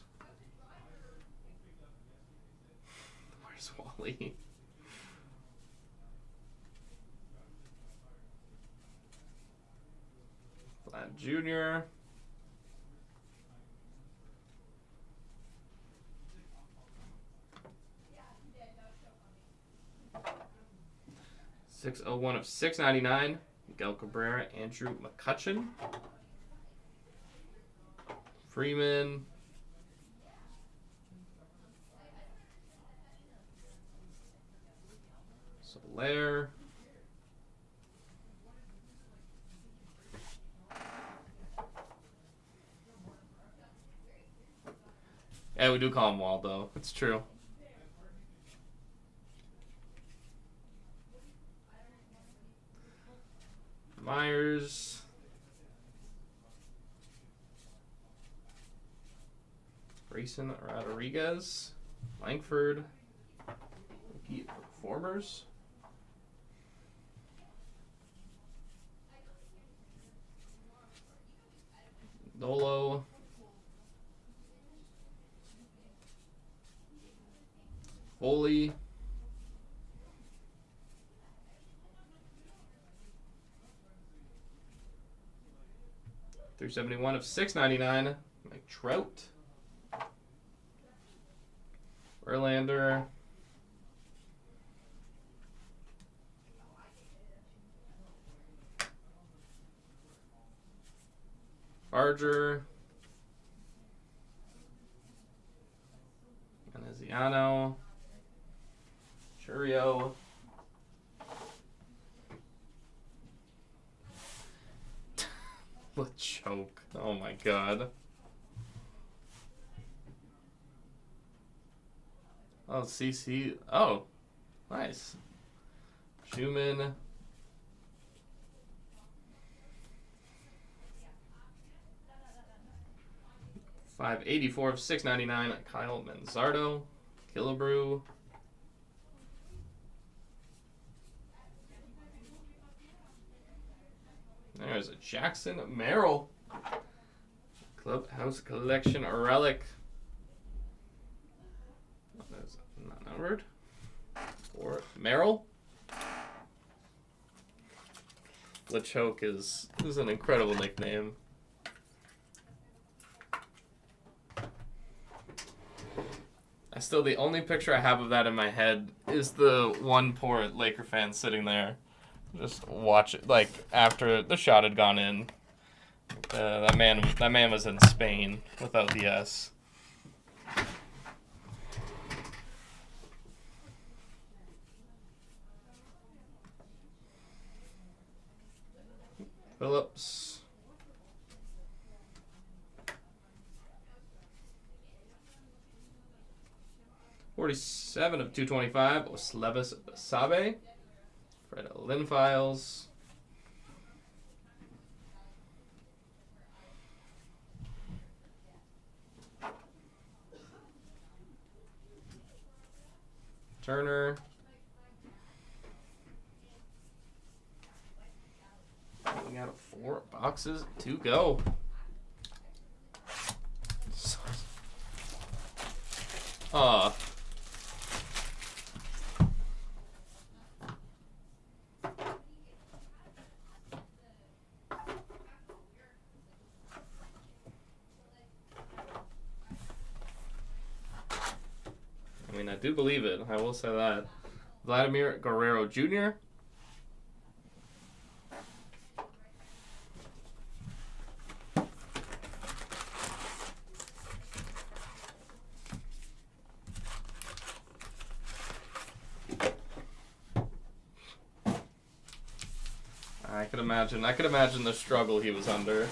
Where's Wally? Vlad Jr. .601 of 699. Miguel Cabrera, Andrew McCutchen. Freeman. Soler. Yeah, we do call him Waldo. It's true. Myers. Grayson Rodriguez. Langford. Repeat performers. Nolo. Foley. .371 of 699. Mike Trout. Verlander. Barger. Feliciano. Churio. Choke. Oh my god. Oh, CC. Oh, nice. Schumann. $584 of $6.99. Kyle Manzardo. Killebrew. There's a Jackson Merrill. Clubhouse Collection Relic. Oh, that's not numbered. Or Merrill. LeChoke is an incredible nickname. The only picture I have of that in my head is the one poor Laker fan sitting there. Just watch it, like, after the shot had gone in. That man was in Spain without the S. Phillips. $47 of $225. Oslevis Sabe. Fred Lynn Files. Turner. We got 4 boxes to go. I mean, I do believe it. I will say that. Vladimir Guerrero Jr. I could imagine the struggle he was under.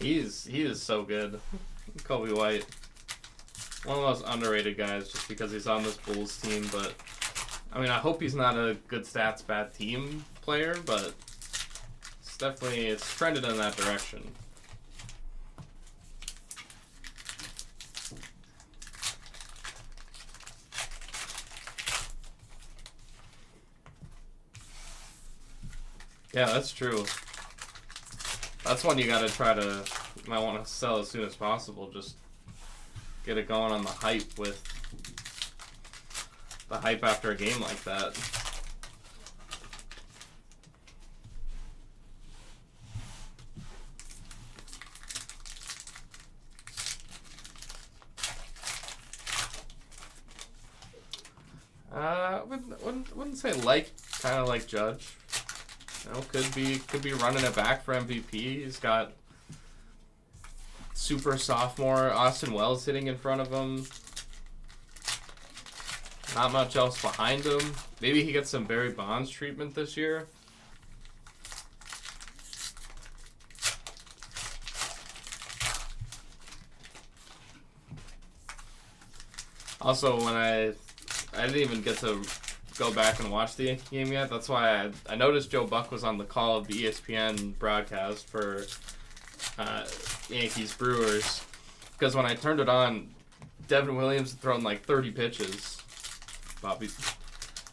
He is so good. Kobe White. One of the most underrated guys just because he's on this Bulls team, but I mean I hope he's not a good stats, bad team player, but it's trended in that direction. Yeah, that's true. That's one you gotta might want to sell as soon as possible. Just get it going on the hype after a game like that. Wouldn't say kind of like Judge. You know, could be running it back for MVP. He's got super sophomore Austin Wells sitting in front of him. Not much else behind him. Maybe he gets some Barry Bonds treatment this year. Also, when I didn't even get to go back and watch the game yet. That's why I noticed Joe Buck was on the call of the ESPN broadcast for Yankees Brewers. Because when I turned it on, Devin Williams had thrown like 30 pitches. Bobby,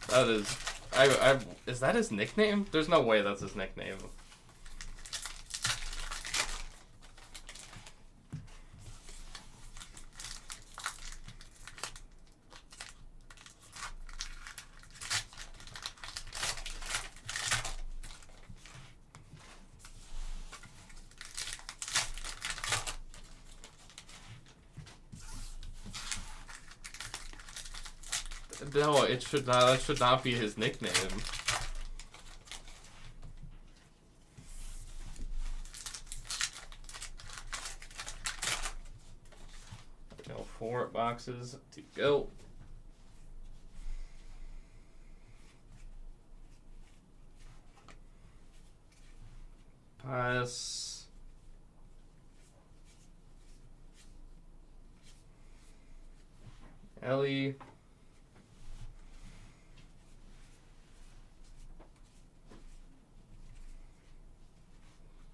that is, is that his nickname? There's no way that's his nickname. No, it should not. That should not be his nickname. Go 4 boxes to go. Pass. Ellie.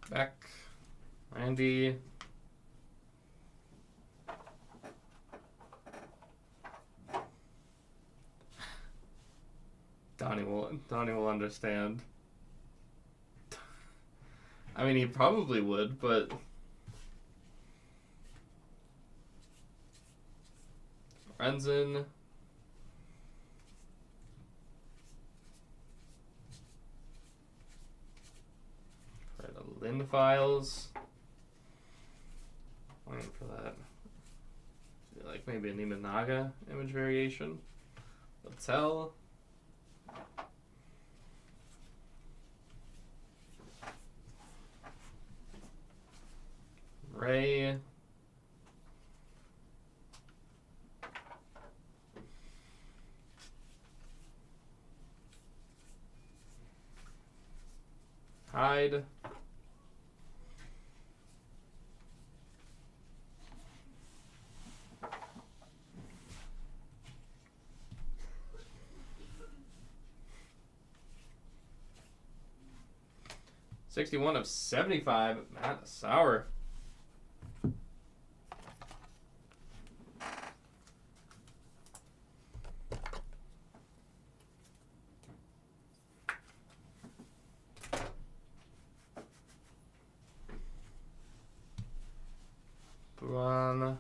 Beck, Randy, Donnie will understand. I mean, he probably would, but Renzen. Lin files. Waiting for that. Like maybe an Imanaga image variation. Littell. Ray. Hyde. $61 of $75. Matt Sauer. Buan.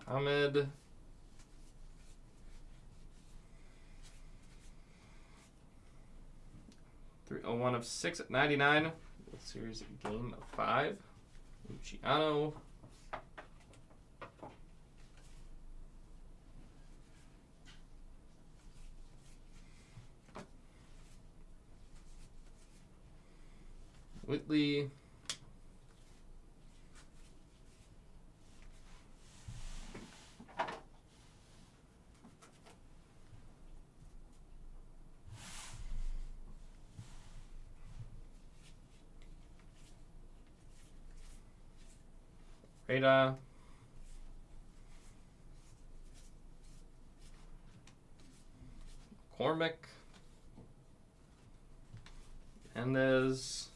Ahmed. 301 of 6 at 99. Series game of 5. Luciano. Whitley. Rada. Cormick. Mendez.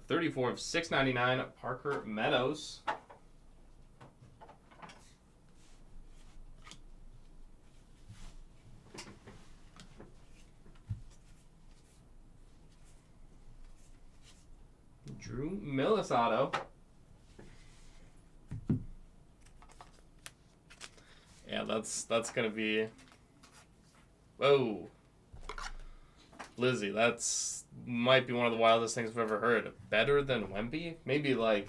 34 of 699. Parker Meadows. Drew Millis auto. Yeah, that's gonna be. Whoa, Lizzie, that's might be one of the wildest things I've ever heard. Better than Wemby? Maybe like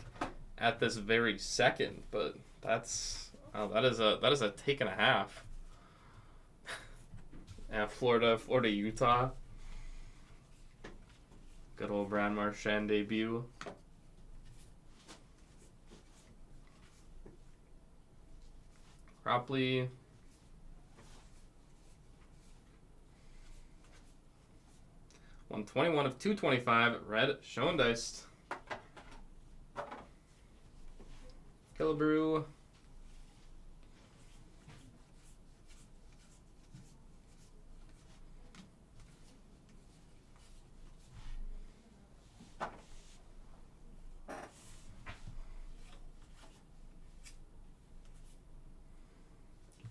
at this very second, but that's that is a take and a half. Yeah, Florida, Utah. Good old Brad Marchand debut. Cropley. 121 of 225. Red Schoendeist. Killebrew.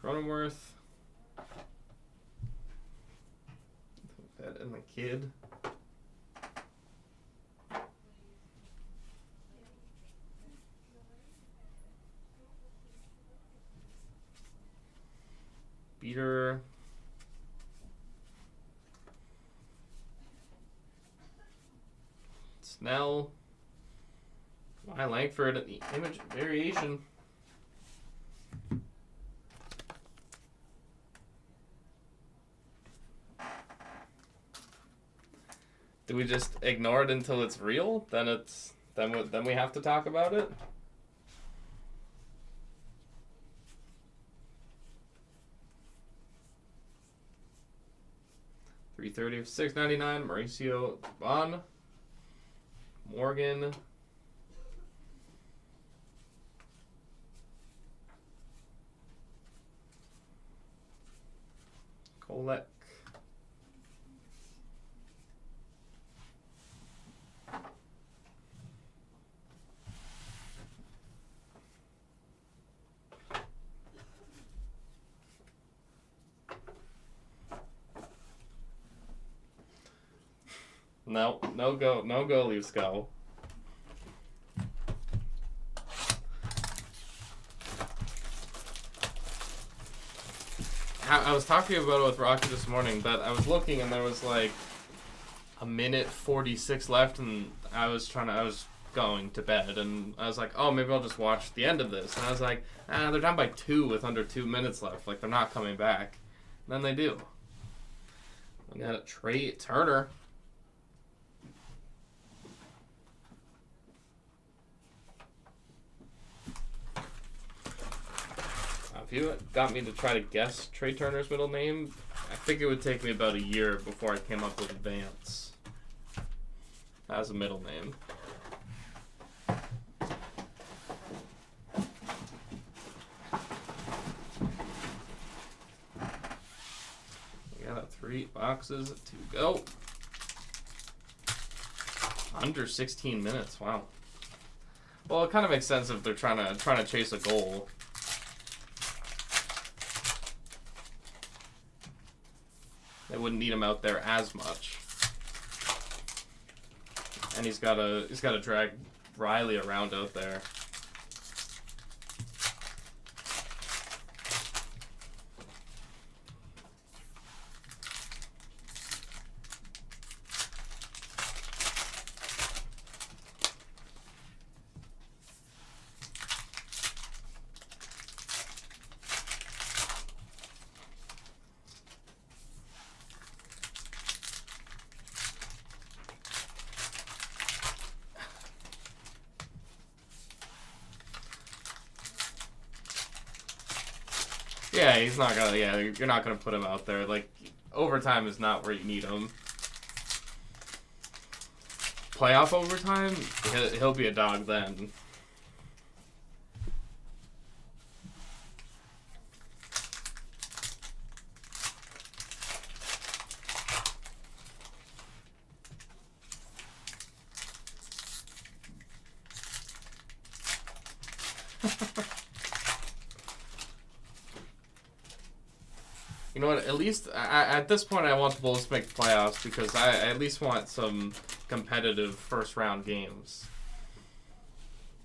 Cronenworth. That and the kid. Beater. Snell. Y. Langford at the image variation. Do we just ignore it until it's real? Then we have to talk about it. $330 of $6.99. Mauricio Bon. Morgan. Kolek. No go, Leafs go. I was talking about it with Rocky this morning, that I was looking and there was like a minute 46 left, and I was going to bed, and I was like, oh, maybe I'll just watch the end of this. And I was like, they're down by 2 with under 2 minutes left. Like, they're not coming back. And then they do. We got a Trey Turner. If you got me to try to guess Trey Turner's middle name, I think it would take me about a year before I came up with Vance as a middle name. We got 3 boxes to go. Under 16 minutes, wow. Well, it kind of makes sense if they're trying to chase a goal. They wouldn't need him out there as much. And he's gotta drag Riley around out there. Yeah, he's not gonna. Yeah, you're not gonna put him out there. Like, overtime is not where you need him. Playoff overtime, he'll be a dog then. You know what? At least at this point, I want the Bulls to make the playoffs because I at least want some competitive first round games.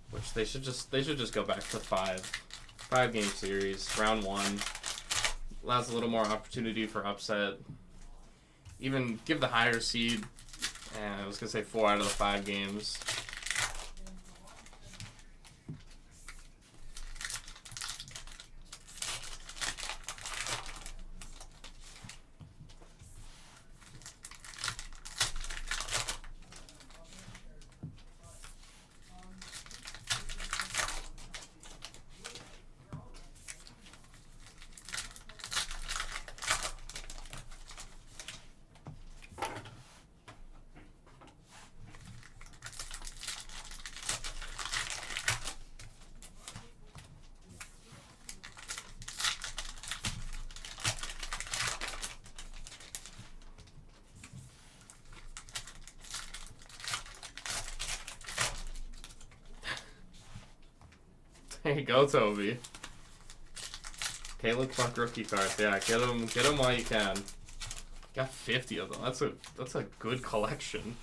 Which they should just go back to 5 game series, round 1. Allows a little more opportunity for upset. Even give the higher seed. And I was gonna say 4 out of the 5 games. There you go, Toby. Caleb Clark rookie cards. Yeah, get them while you can. Got 50 of them. That's a good collection.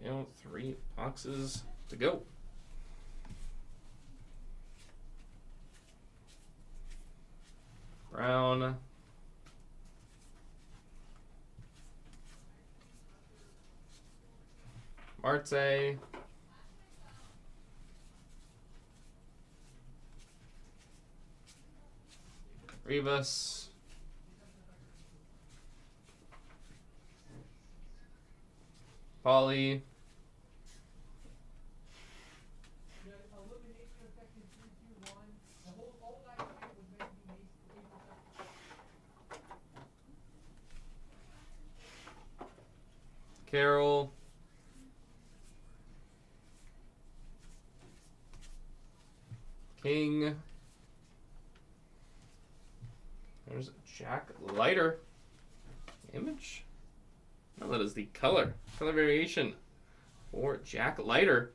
You know, 3 boxes to go. Brown. Marte. Rivas. Pauly. Carroll. King. There's Jack Leiter. Image. Now that is the color variation for Jack Leiter.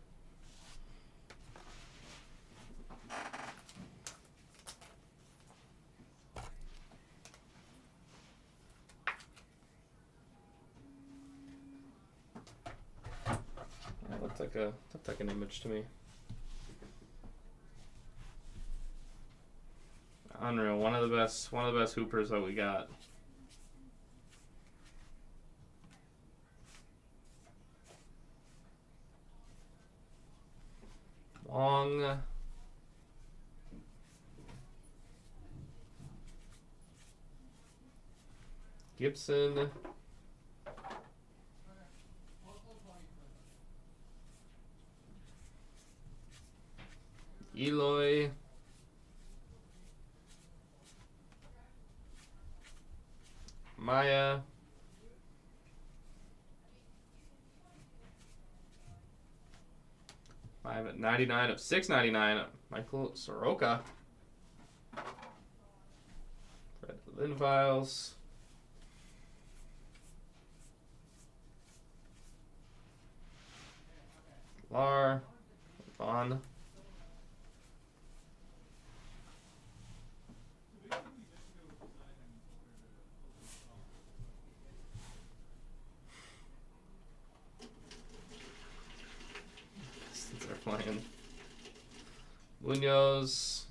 That looked like an image to me. Unreal. One of the best hoopers that we got. Long. Gibson. Eloy. Maya. $5.99 of $6.99. Michael Soroka. Fred Linviles. Lar. Vaughn. Since they're playing. Munoz.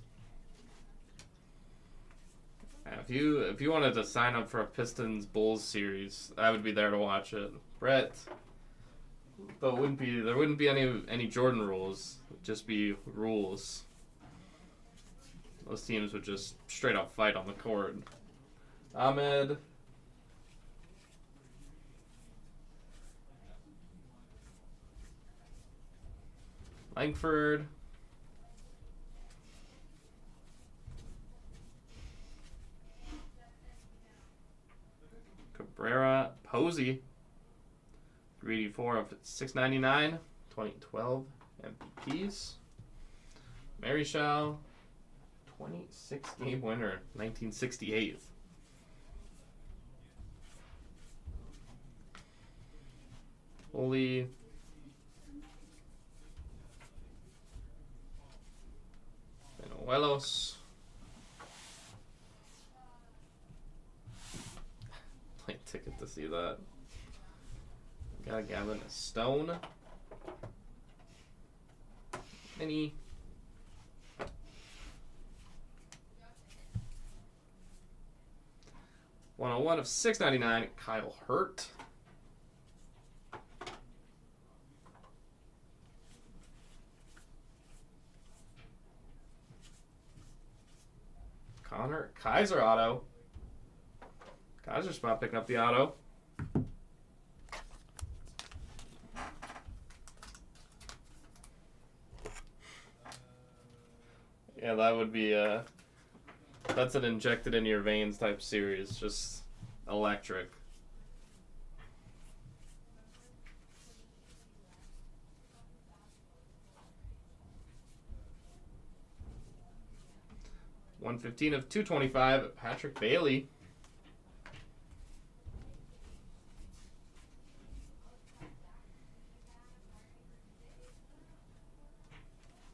If you wanted to sign up for a Pistons Bulls series, I would be there to watch it. Brett. But there wouldn't be any Jordan rules. It would just be rules. Those teams would just straight up fight on the court. Ahmed. Langford. Cabrera. Posey. 384 of $6.99. 2012 MVPs. Marichal. 26 game winner. 1968. Holy. Benuelos. Plane ticket to see that. Got Gavin Stone. Mini. $101 of $6.99. Kyle Hurt. Connor Kaiser auto. Kaiser spot picking up the auto. Yeah, that would be that's an injected in your veins type series, just electric. 115 of 225, Patrick Bailey.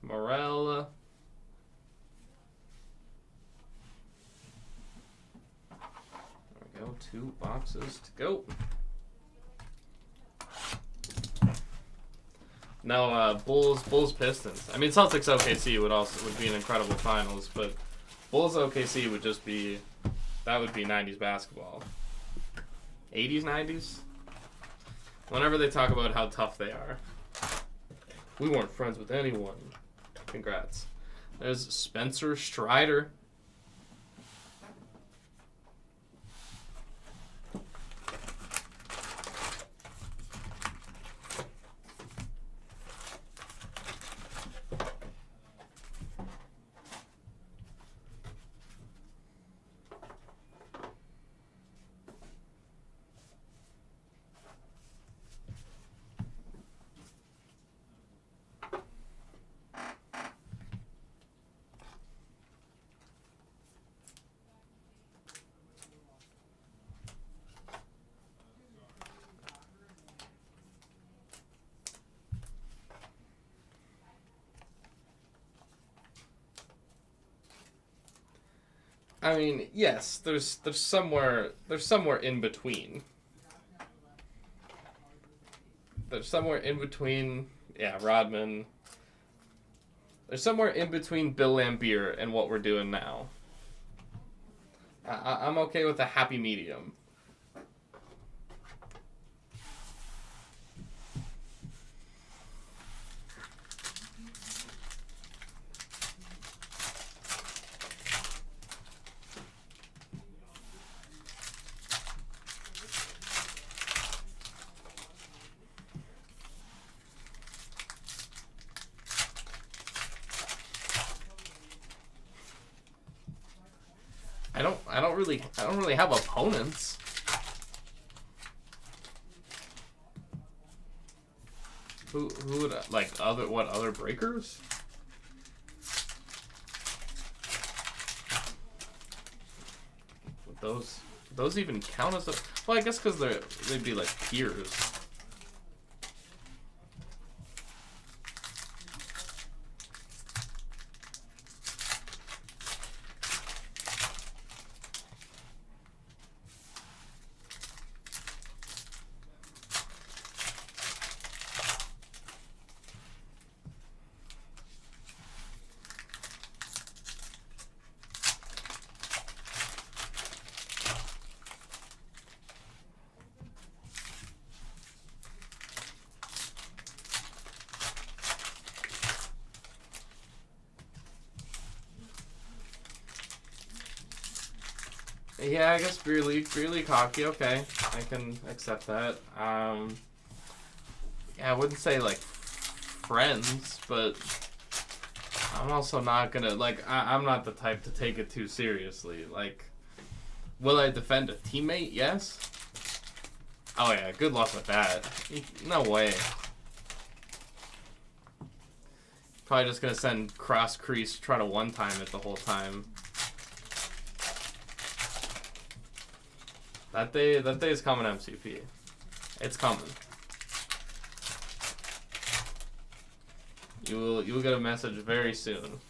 Morel. There we go. 2 boxes to go. No, Bulls Pistons. I mean, Celtics OKC would be an incredible finals, but Bulls OKC would just be, that would be 90s basketball. 80s, 90s. Whenever they talk about how tough they are, we weren't friends with anyone. Congrats. There's Spencer Strider. I mean, yes, there's somewhere in between. There's somewhere in between, yeah, Rodman. There's somewhere in between Bill Laimbeer and what we're doing now. I'm okay with a happy medium. I don't really have opponents. Who would, like, other breakers? Would those even count as a, well, I guess because they'd be like peers. Yeah, I guess beer league hockey. Okay, I can accept that. Yeah, I wouldn't say like friends, but I'm also not gonna I'm not the type to take it too seriously. Like, will I defend a teammate? Yes. Oh yeah, good luck with that. No way. Probably just gonna send cross crease, try to one time it the whole time. That day is coming, MCP. It's coming. You will get a message very soon.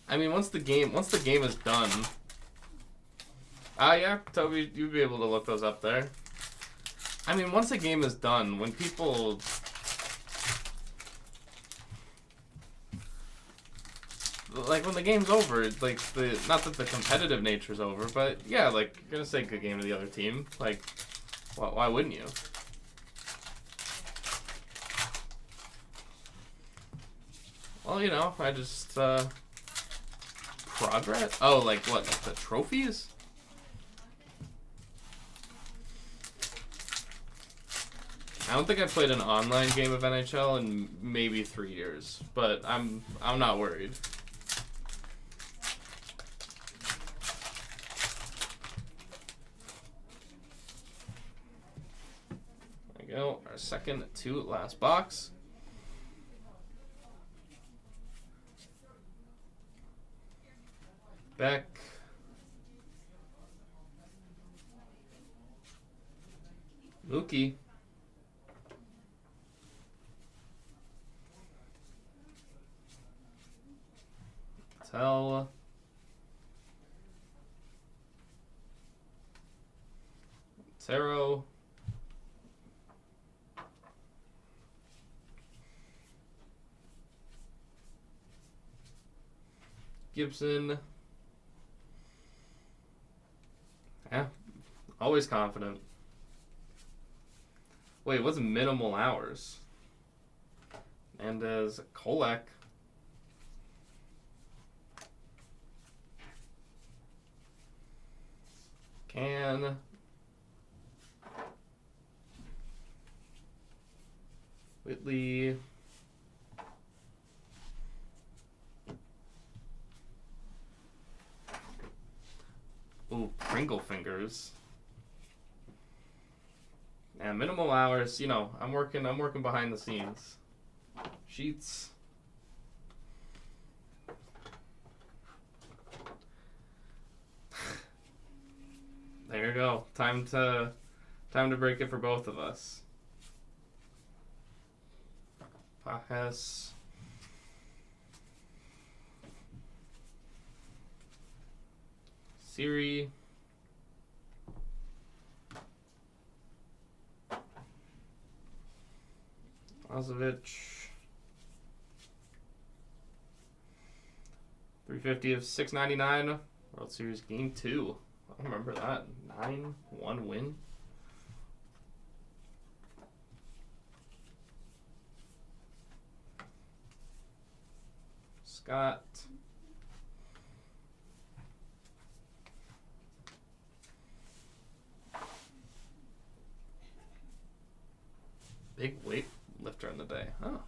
I mean, once the game is done. Yeah, Toby, you'd be able to look those up there. I mean, once a game is done, when people... Like, when the game's over, like, not that the competitive nature's over, but, yeah, like, you're gonna say good game to the other team. Like, why wouldn't you? Well, you know, I just, progress? Oh, like, what, like the trophies? I don't think I've played an online game of NHL in maybe 3 years, but I'm not worried. Our second to last box. Beck. Mookie. Tell. Taro. Gibson. Yeah, always confident. Wait, what's minimal hours? And as Kolek. Can. Whitley. Ooh, Pringle fingers. And minimal hours, you know, I'm working behind the scenes. Sheets. There you go. Time to break it for both of us. Pajes. Siri. Lazovich. 350 of 699. World Series Game 2. I remember that. 9-1 win. Scott. Big weight lifter in the day. Oh.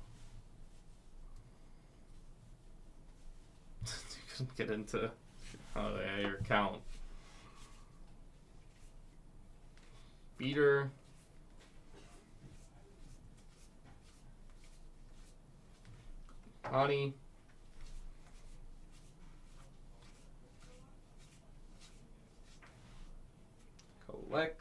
You couldn't get into your count. Beater. Connie. Kolek.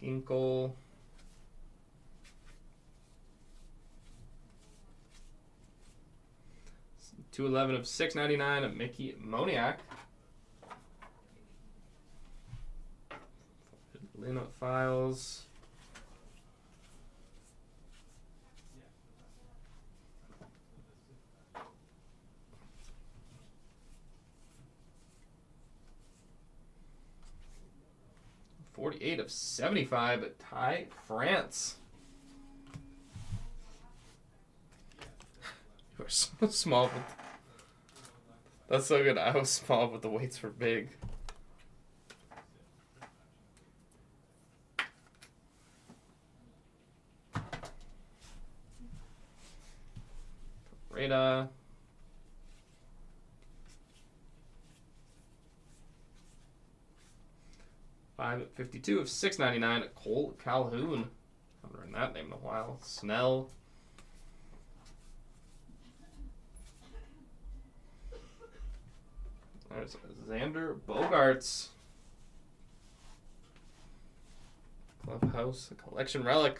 Ginkle. $211 of $6.99 Mickey Moniak. Lineup files. $48 of $75 Ty France. You are so small. That's so good. I was small, but the weights were big. Rada. $5.52 of $6.99 Cole Calhoun. Haven't heard that name in a while. Snell. There's Xander Bogaerts. Clubhouse, a collection relic.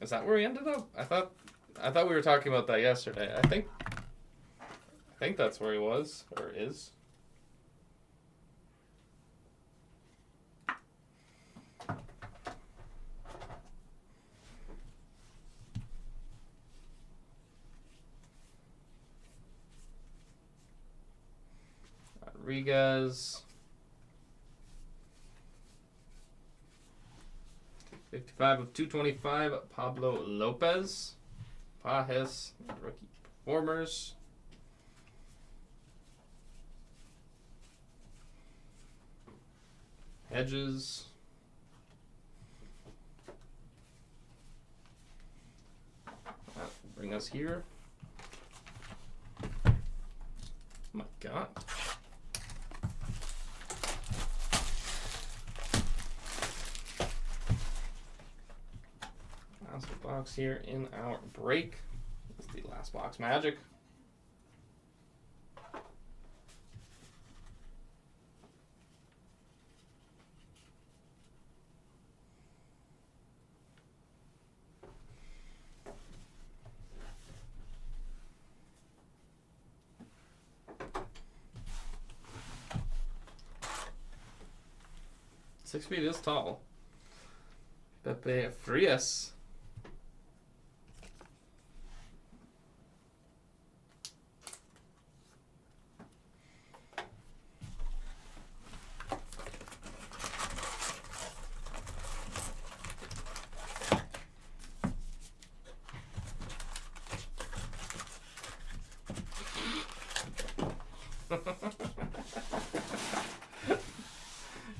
Is that where he ended up? I thought we were talking about that yesterday. I think that's where he was or is. Rodriguez. 55 of 225, Pablo Lopez. Pajes, rookie performers. Hedges. That will bring us here. my God. Last box here in our break. This is the last box magic. Six feet is tall. Pepe Frias.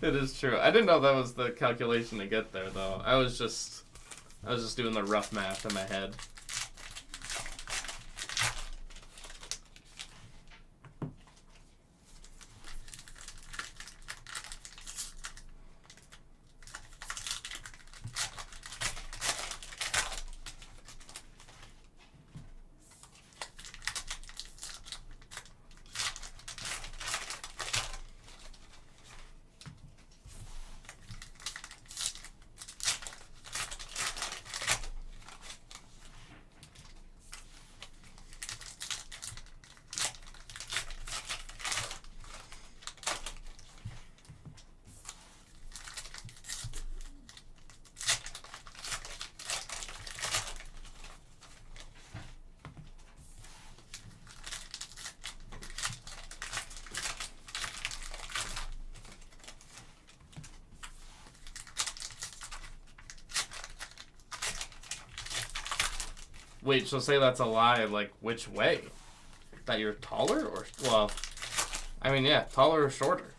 It is true. I didn't know that was the calculation to get there, though. I was just doing the rough math in my head. Wait, so say that's a lie, like, which way? That you're taller or, well, I mean, yeah, taller or shorter?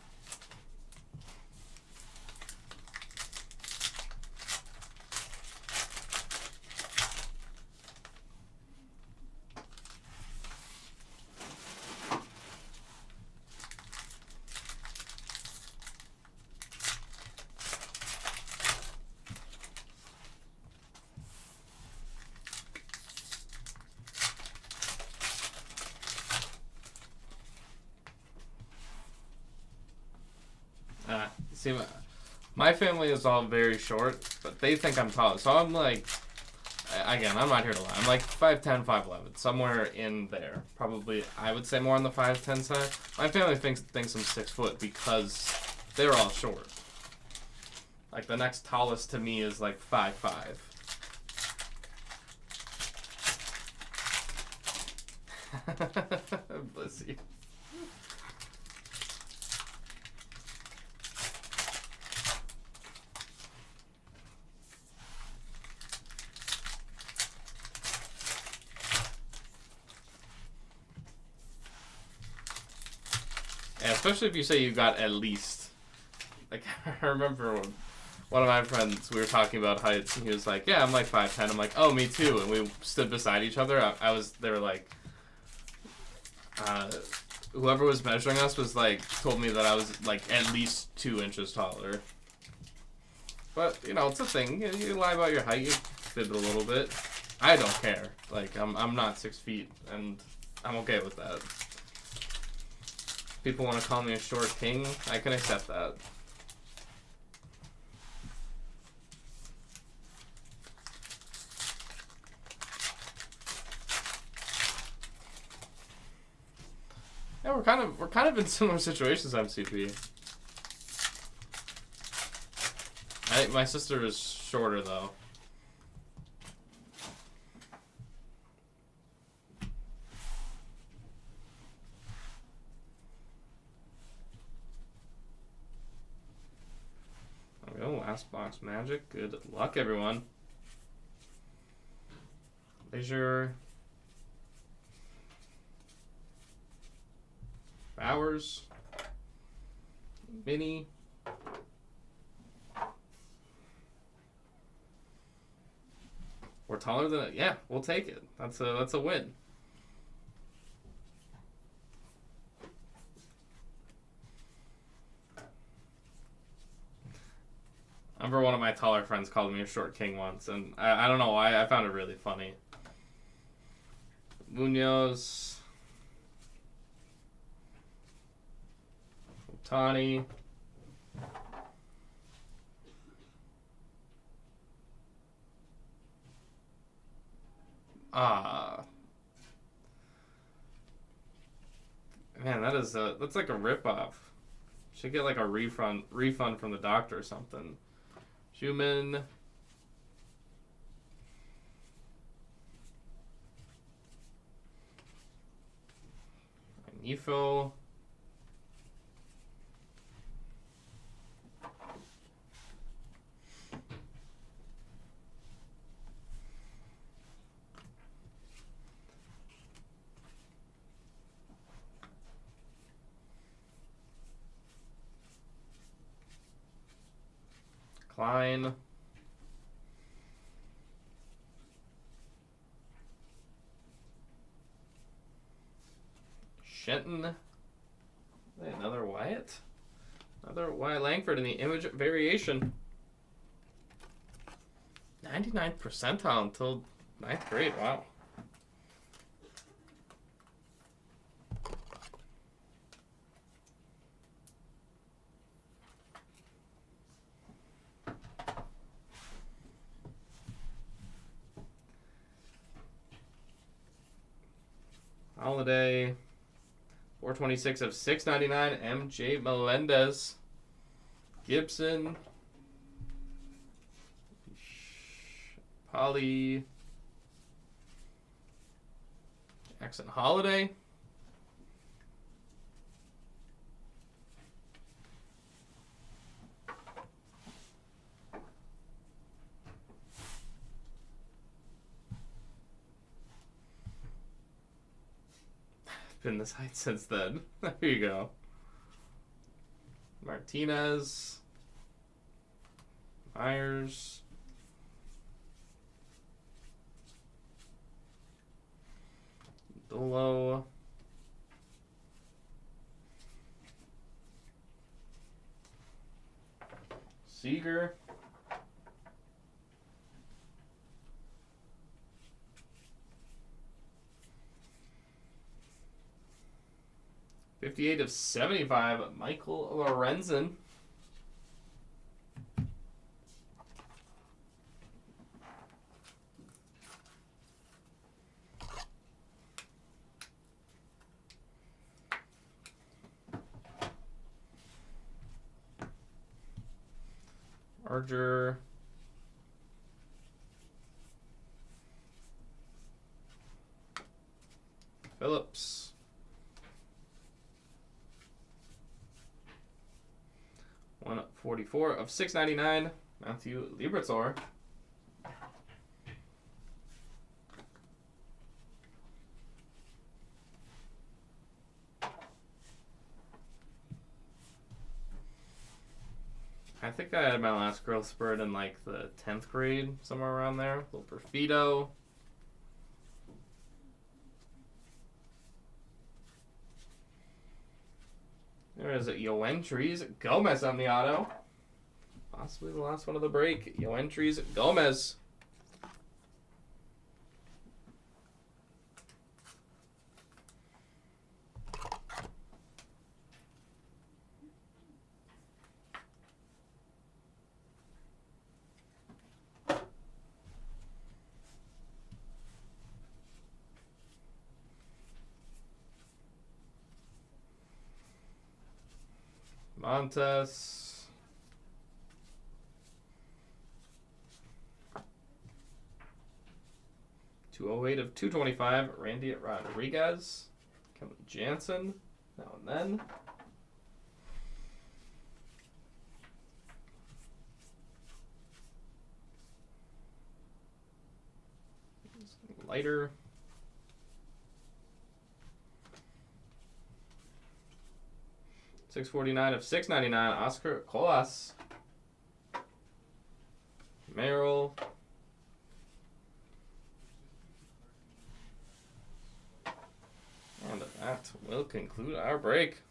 See, my family is all very short, but they think I'm tall. So I'm like, again, I'm not here to lie. I'm like 5'10", 5'11", somewhere in there. Probably, I would say more on the 5'10" side. My family thinks I'm 6 foot because they're all short. Like, the next tallest to me is like 5'5". Bless you. Yeah, especially if you say you got at least. Like, I remember when one of my friends, we were talking about heights, and he was like, yeah, I'm like 5'10". I'm like, oh, me too. And we stood beside each other. They were like, whoever was measuring us was like, told me that I was like at least 2 inches taller. But, you know, it's a thing. You lie about your height, you fib it a little bit. I don't care. Like, I'm not 6 feet, and I'm okay with that. People want to call me a short king, I can accept that. Yeah, we're kind of in similar situations, MCP. My sister is shorter though. There we go, last box magic. Good luck, everyone. Leisure. Bowers. Mini. We're taller than it. Yeah, we'll take it. That's a win. I remember one of my taller friends called me a short king once, and I don't know why. I found it really funny. Munoz. Otani. Man, that's like a ripoff. Should get like a refund from the doctor or something. Schumann. Nifo. Klein. Shenton. Another Wyatt. Another Wyatt Langford in the image variation. 99th percentile until 9th grade. Wow. Holiday. 426 of 699. MJ Melendez. Gibson. Polly. Jackson Holiday. Been this height since then. There you go. Martinez. Myers. Dolo. Seager. '58 of 75, Michael Lorenzen. Arger. Phillips. 144 of 699, Matthew Liberatore. I think I had my last growth spurt in like the 10th grade, somewhere around there. A little Perfido. There is Yoentries Gomez on the auto. Possibly the last one of the break. Yoentries Gomez. Montes. '208 of 225, Randy Rodriguez. Kevin Jansen, now and then. Lighter. '649 of 699, Oscar Colas. Merrill. And that will conclude our break.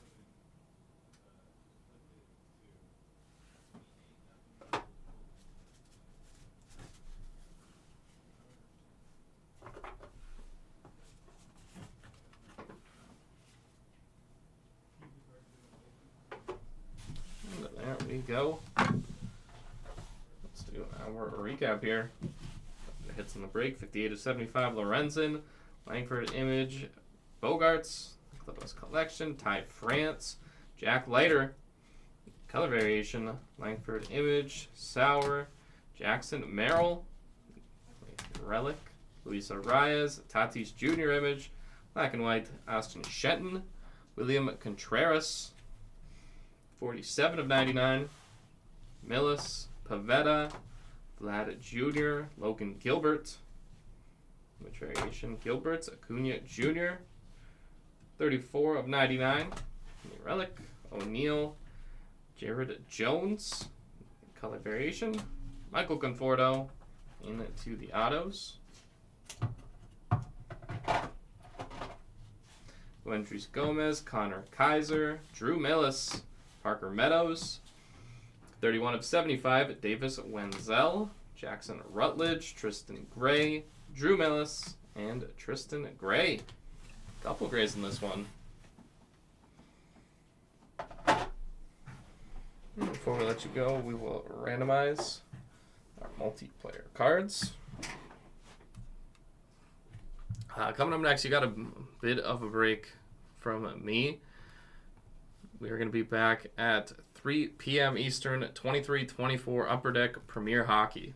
you go. Let's do our recap here. Hits in the break, 58 of 75, Lorenzen, Langford Image, Bogarts, Clippers Collection, Ty France, Jack Leiter, color variation, Langford Image, Sauer, Jackson Merrill, Relic, Luis Arias, Tatis Jr. Image, black and white, Austin Shenton, William Contreras, 47 of 99, Millis, Pavetta, Vlad Jr., Logan Gilbert, image variation, Gilbert, Acuna Jr., 34 of 99, Relic, O'Neill, Jared Jones, color variation, Michael Conforto, into the autos. Andres Gomez, Connor Kaiser, Drew Millis, Parker Meadows, 31 of 75, Davis Wenzel, Jackson Rutledge, Tristan Gray, Drew Millis, and Tristan Gray. Couple grays in this one. Before we let you go, we will randomize our multiplayer cards. Coming up next, you got a bit of a break from me. We are going to be back at 3 p.m. Eastern, 23-24 Upper Deck Premier Hockey.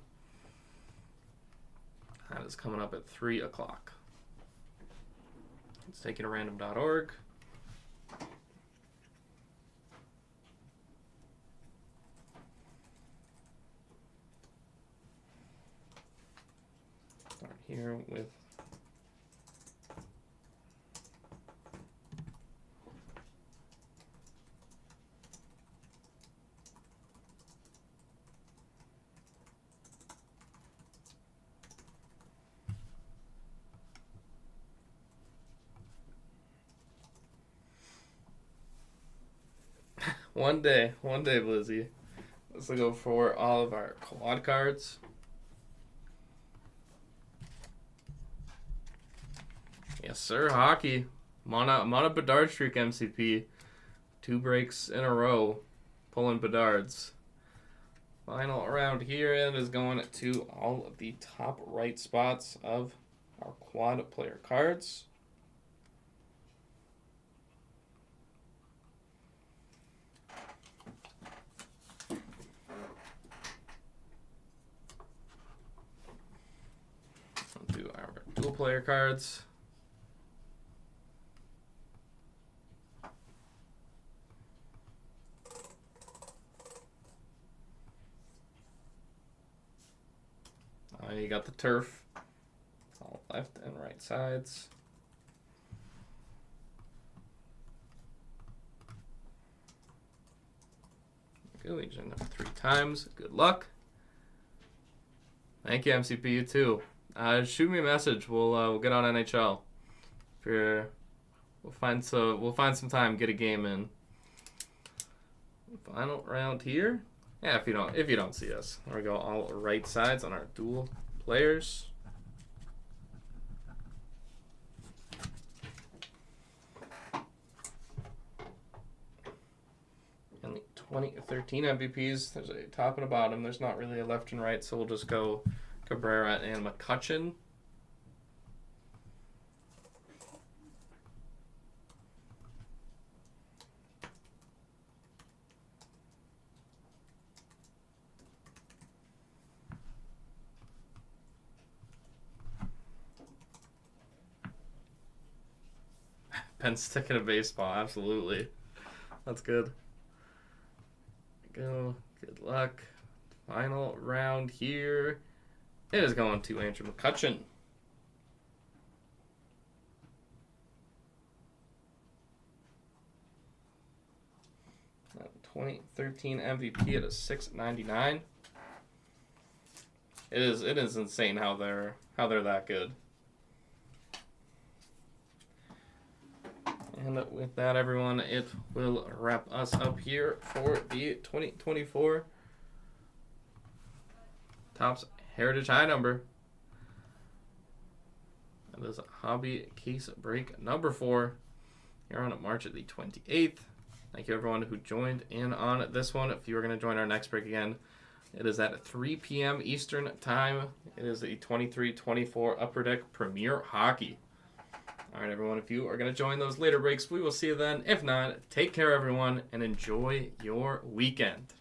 That is coming up at 3 o'clock. It's takingarandom.org. Start here with One day, Blizzy. Let's go for all of our quad cards. Yes, sir, hockey. I'm on a Bedard streak, MCP. 2 breaks in a row, pulling Bedards. Final round here, and is going to all of the top right spots of our quad player cards. Do our dual player cards. You got the turf, all left and right sides. Good, we joined up 3 times. Good luck. Thank you, MCP. You too. Shoot me a message. We'll get on NHL. We'll find some time. Get a game in. Final round here. Yeah, if you don't see us, there we go. All right sides on our dual players. And the 2013 MVPs. There's a top and a bottom. There's not really a left and right, so we'll just go Cabrera and McCutcheon. Pen stick in a baseball, absolutely. That's good. Go. Good luck. Final round here. It is going to Andrew McCutcheon. That 2013 MVP at a $6.99. It is insane how they're that good. And with that, everyone, it will wrap us up here for the 2024 Topps Heritage High number. That is Hobby Case Break number 4. Here on March the 28th. Thank you, everyone who joined in on this one. If you are going to join our next break again, it is at 3 p.m. Eastern Time. It is the 23-24 Upper Deck Premier Hockey. All right, everyone, if you are going to join those later breaks, we will see you then. If not, take care, everyone, and enjoy your weekend.